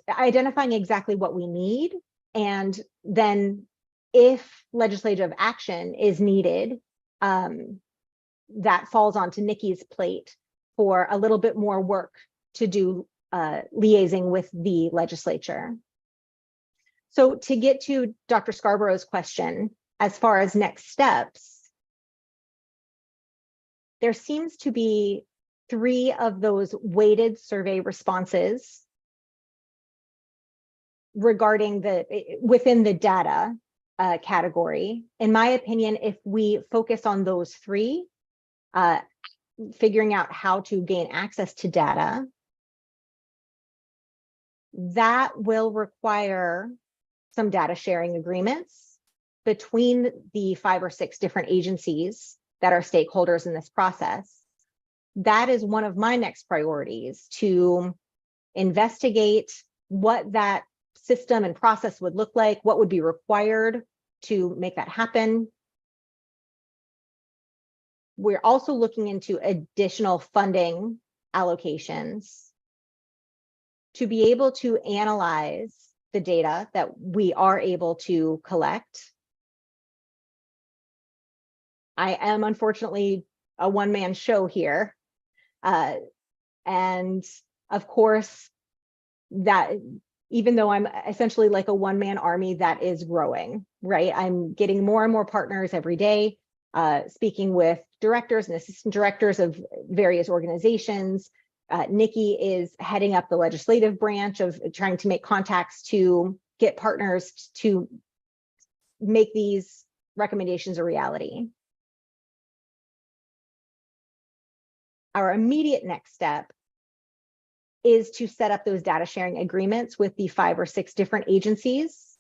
Speaker 1: identifying exactly what we need, and then if legislative action is needed, that falls onto Nikki's plate for a little bit more work to do liaising with the legislature. So to get to Dr. Scarborough's question, as far as next steps, there seems to be 3 of those weighted survey responses regarding within the data category. In my opinion, if we focus on those 3, figuring out how to gain access to data, that will require some data sharing agreements between the 5 or 6 different agencies that are stakeholders in this process. That is one of my next priorities, to investigate what that system and process would look like, what would be required to make that happen. We're also looking into additional funding allocations to be able to analyze the data that we are able to collect. I am unfortunately a one-man show here. And of course, that even though I'm essentially like a one-man army that is growing, right? I'm getting more and more partners every day, speaking with directors and assistant directors of various organizations. Nikki is heading up the legislative branch of trying to make contacts to get partners to make these recommendations a reality. Our immediate next step is to set up those data sharing agreements with the 5 or 6 different agencies.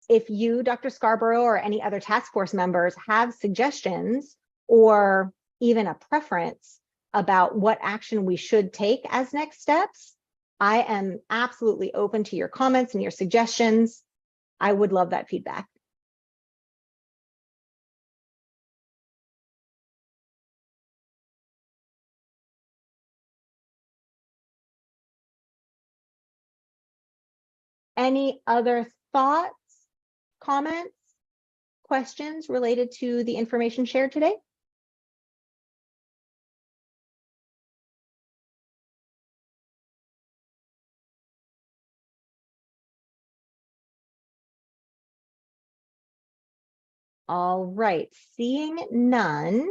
Speaker 1: If you, Dr. Scarborough, or any other task force members have suggestions or even a preference about what action we should take as next steps, I am absolutely open to your comments and your suggestions. I would love that feedback. Any other thoughts, comments, questions related to the information shared today? All right, seeing none,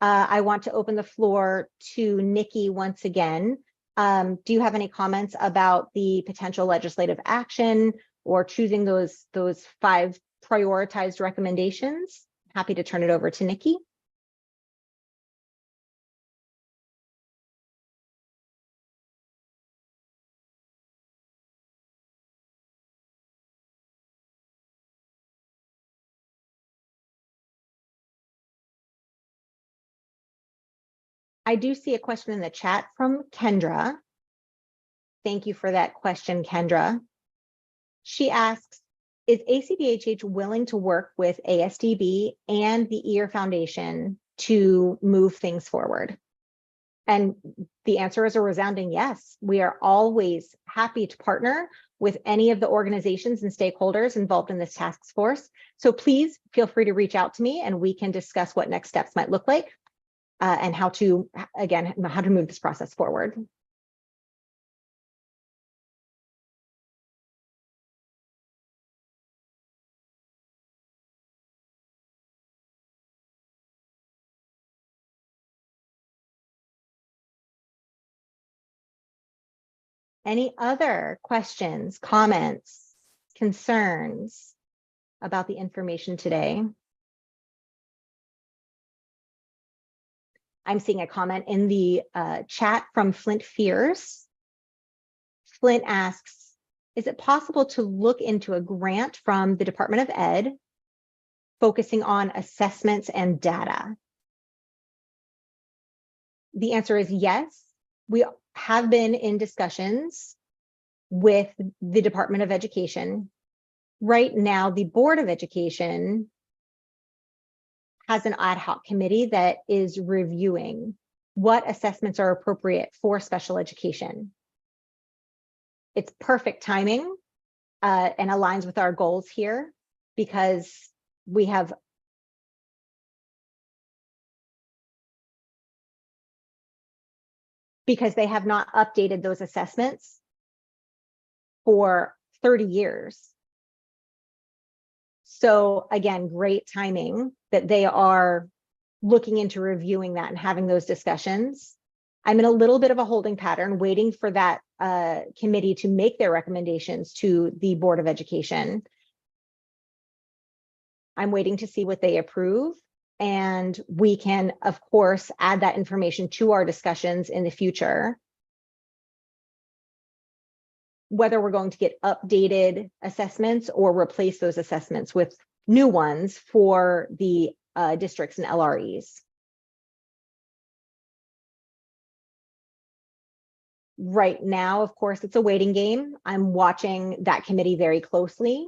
Speaker 1: I want to open the floor to Nikki once again. Do you have any comments about the potential legislative action or choosing those 5 prioritized recommendations? Happy to turn it over to Nikki. I do see a question in the chat from Kendra. Thank you for that question, Kendra. She asks, is ACDHH willing to work with ASDB and the EAR Foundation to move things forward? And the answer is a resounding yes. We are always happy to partner with any of the organizations and stakeholders involved in this task force. So please feel free to reach out to me and we can discuss what next steps might look like and how to, again, how to move this process forward. Any other questions, comments, concerns about the information today? I'm seeing a comment in the chat from Flint Fears. Flint asks, is it possible to look into a grant from the Department of Ed focusing on assessments and data? The answer is yes. We have been in discussions with the Department of Education. Right now, the Board of Education has an ad hoc committee that is reviewing what assessments are appropriate for special education. It's perfect timing and aligns with our goals here because we have they have not updated those assessments for 30 years. So again, great timing that they are looking into reviewing that and having those discussions. I'm in a little bit of a holding pattern, waiting for that committee to make their recommendations to the Board of Education. I'm waiting to see what they approve, and we can, of course, add that information to our discussions in the future. Whether we're going to get updated assessments or replace those assessments with new ones for the districts and LREs. Right now, of course, it's a waiting game. I'm watching that committee very closely.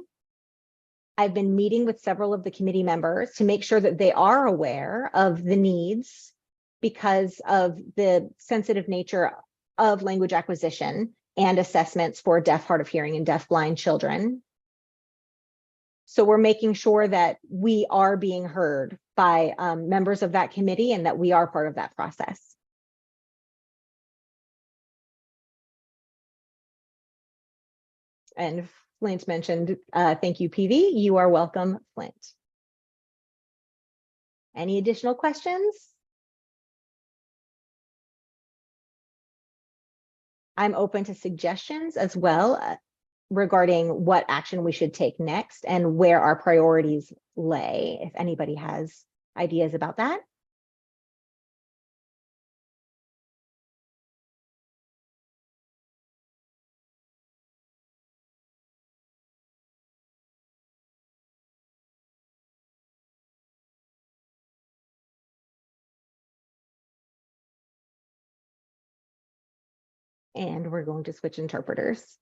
Speaker 1: I've been meeting with several of the committee members to make sure that they are aware of the needs because of the sensitive nature of language acquisition and assessments for deaf, hard of hearing, and deaf-blind children. So we're making sure that we are being heard by members of that committee and that we are part of that process. And Flint mentioned, thank you, PV. You are welcome, Flint. Any additional questions? I'm open to suggestions as well regarding what action we should take next and where our priorities lay, if anybody has ideas about that. And we're going to switch interpreters.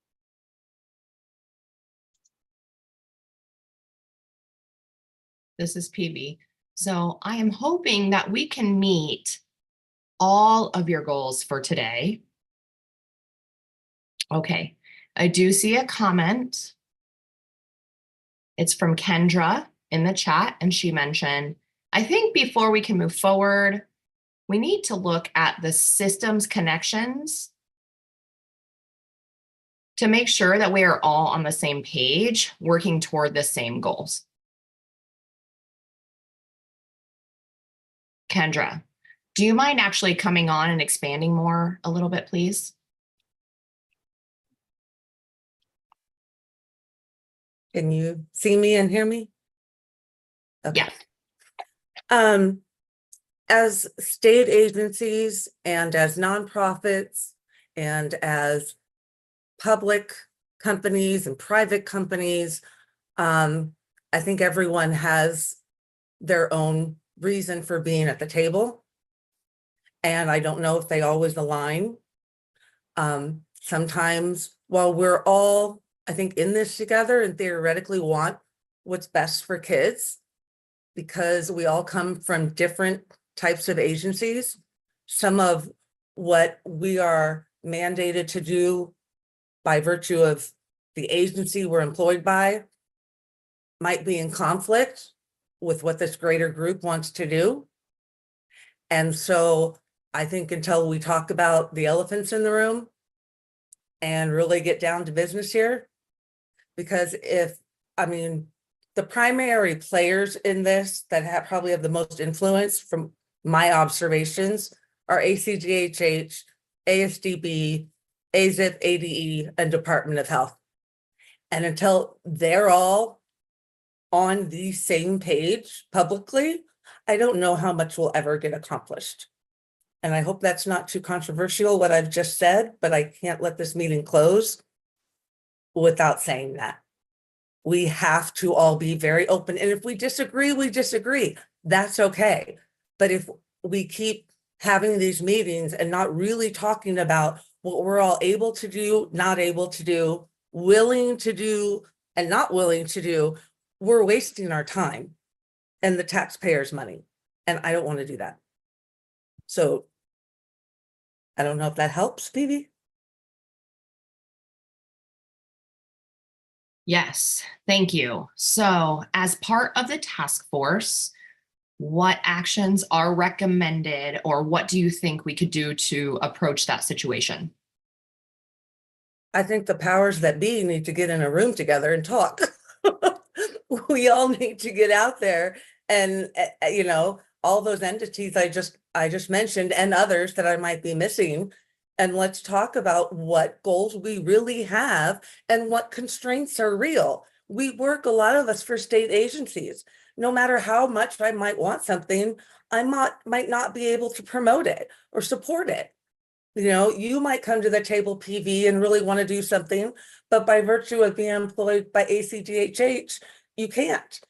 Speaker 2: This is PB. So I am hoping that we can meet all of your goals for today. Okay, I do see a comment. It's from Kendra in the chat, and she mentioned, I think before we can move forward, we need to look at the systems connections to make sure that we are all on the same page, working toward the same goals. Kendra, do you mind actually coming on and expanding more a little bit, please?
Speaker 7: Can you see me and hear me? Okay.
Speaker 2: Yeah.
Speaker 7: As state agencies and as nonprofits and as public companies and private companies, I think everyone has their own reason for being at the table. And I don't know if they always align. Sometimes while we're all, I think, in this together and theoretically want what's best for kids, because we all come from different types of agencies, some of what we are mandated to do by virtue of the agency we're employed by might be in conflict with what this greater group wants to do. And so I think until we talk about the elephants in the room and really get down to business here, because the primary players in this that probably have the most influence from my observations are ACDHH, ASDB, AZIP, ADE, and Department of Health. And until they're all on the same page publicly, I don't know how much will ever get accomplished. And I hope that's not too controversial, what I've just said, but I can't let this meeting close without saying that. We have to all be very open. And if we disagree, we disagree. That's okay. But if we keep having these meetings and not really talking about what we're all able to do, not able to do, willing to do, and not willing to do, we're wasting our time and the taxpayers' money. And I don't want to do that. So I don't know if that helps, Phoebe.
Speaker 2: Yes, thank you. So as part of the task force, what actions are recommended, or what do you think we could do to approach that situation?
Speaker 7: I think the powers that be need to get in a room together and talk. We all need to get out there and, all those entities I just mentioned and others that I might be missing. And let's talk about what goals we really have and what constraints are real. We work, a lot of us, for state agencies. No matter how much I might want something, I might not be able to promote it or support it. You know, you might come to the table, PV, and really want to do something, but by virtue of being employed by ACDHH, you can't.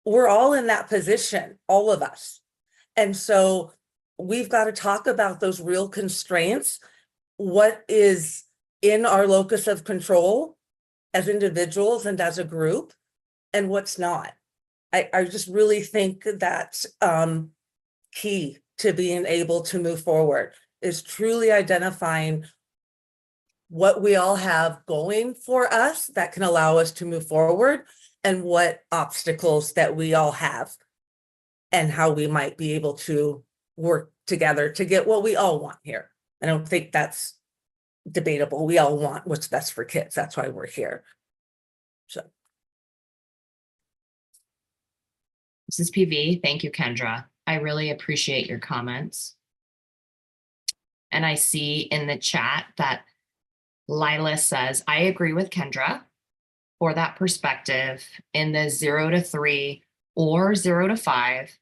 Speaker 7: We're all in that position, all of us. And so we've got to talk about those real constraints, what is in our locus of control as individuals and as a group, and what's not. I just really think that's key to being able to move forward, is truly identifying what we all have going for us that can allow us to move forward, and what obstacles that we all have, and how we might be able to work together to get what we all want here. I don't think that's debatable. We all want what's best for kids. That's why we're here. So.
Speaker 2: This is PV. Thank you, Kendra. I really appreciate your comments. And I see in the chat that Lila says, I agree with Kendra for that perspective in the 0 to 3 or 0 to 5.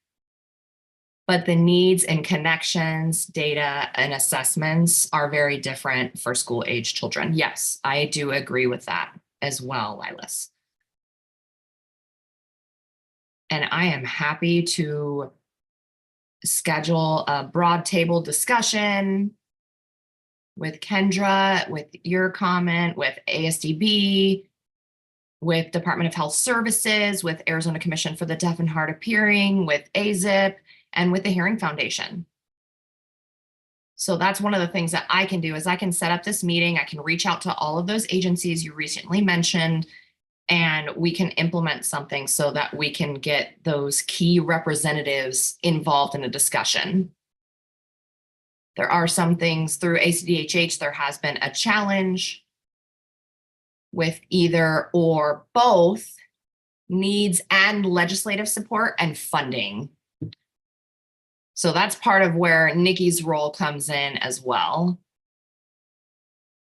Speaker 2: But the needs and connections, data, and assessments are very different for school age children. Yes, I do agree with that as well, Lilas. And I am happy to schedule a broad table discussion with Kendra, with your comment, with ASDB, with Department of Health Services, with Arizona Commission for the Deaf and Hard of Hearing, with AZIP, and with the Hearing Foundation. So that's one of the things that I can do, is I can set up this meeting. I can reach out to all of those agencies you recently mentioned, and we can implement something so that we can get those key representatives involved in a discussion. There are some things through ACDHH, there has been a challenge with either or both needs and legislative support and funding. So that's part of where Nikki's role comes in as well.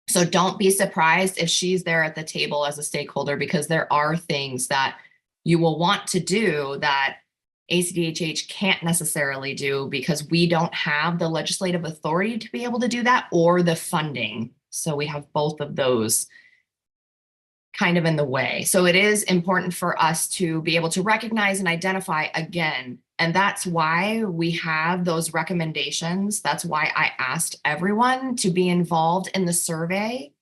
Speaker 2: So don't be surprised if she's there at the table as a stakeholder, because there are things that you will want to do that ACDHH can't necessarily do, because we don't have the legislative authority to be able to do that, or the funding. So we have both of those kind of in the way. So it is important for us to be able to recognize and identify again. And that's why we have those recommendations. That's why I asked everyone to be involved in the survey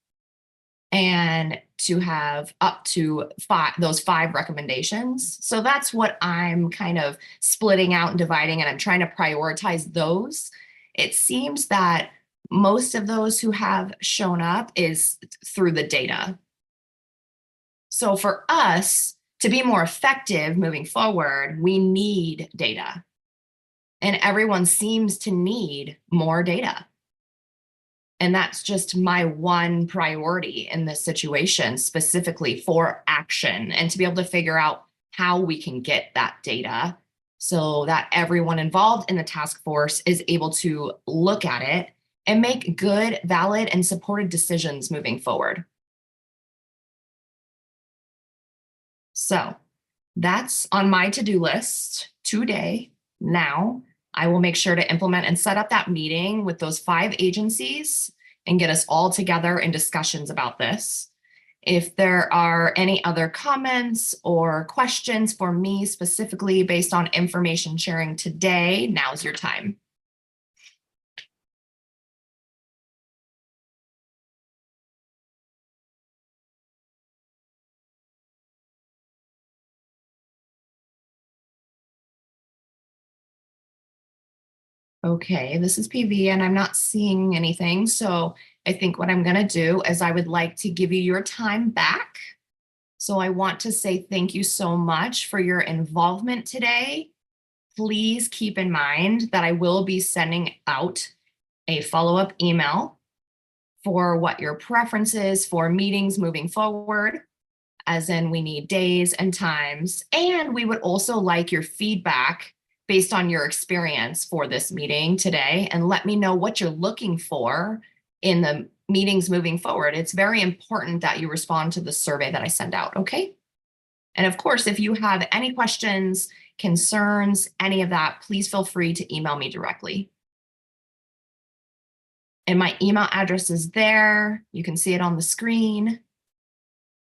Speaker 2: and to have up to those 5 recommendations. So that's what I'm kind of splitting out and dividing, and I'm trying to prioritize those. It seems that most of those who have shown up is through the data. So for us to be more effective moving forward, we need data. And everyone seems to need more data. And that's just my one priority in this situation, specifically for action, and to be able to figure out how we can get that data so that everyone involved in the task force is able to look at it and make good, valid, and supported decisions moving forward. So that's on my to-do list today. Now I will make sure to implement and set up that meeting with those 5 agencies and get us all together in discussions about this. If there are any other comments or questions for me specifically based on information sharing today, now's your time. Okay, this is PV and I'm not seeing anything. So I think what I'm going to do is I would like to give you your time back. So I want to say thank you so much for your involvement today. Please keep in mind that I will be sending out a follow-up email for what your preference is for meetings moving forward, as in we need days and times. And we would also like your feedback based on your experience for this meeting today, and let me know what you're looking for in the meetings moving forward. It's very important that you respond to the survey that I send out, okay? And of course, if you have any questions, concerns, any of that, please feel free to email me directly. And my email address is there. You can see it on the screen.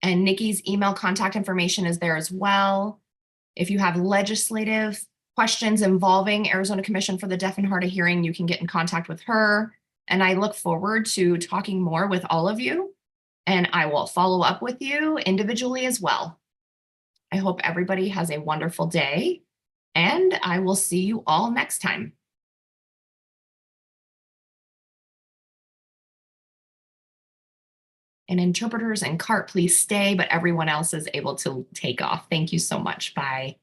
Speaker 2: And Nikki's email contact information is there as well. If you have legislative questions involving Arizona Commission for the Deaf and Hard of Hearing, you can get in contact with her. And I look forward to talking more with all of you. And I will follow up with you individually as well. I hope everybody has a wonderful day, and I will see you all next time. And interpreters and CART, please stay, but everyone else is able to take off. Thank you so much. Bye.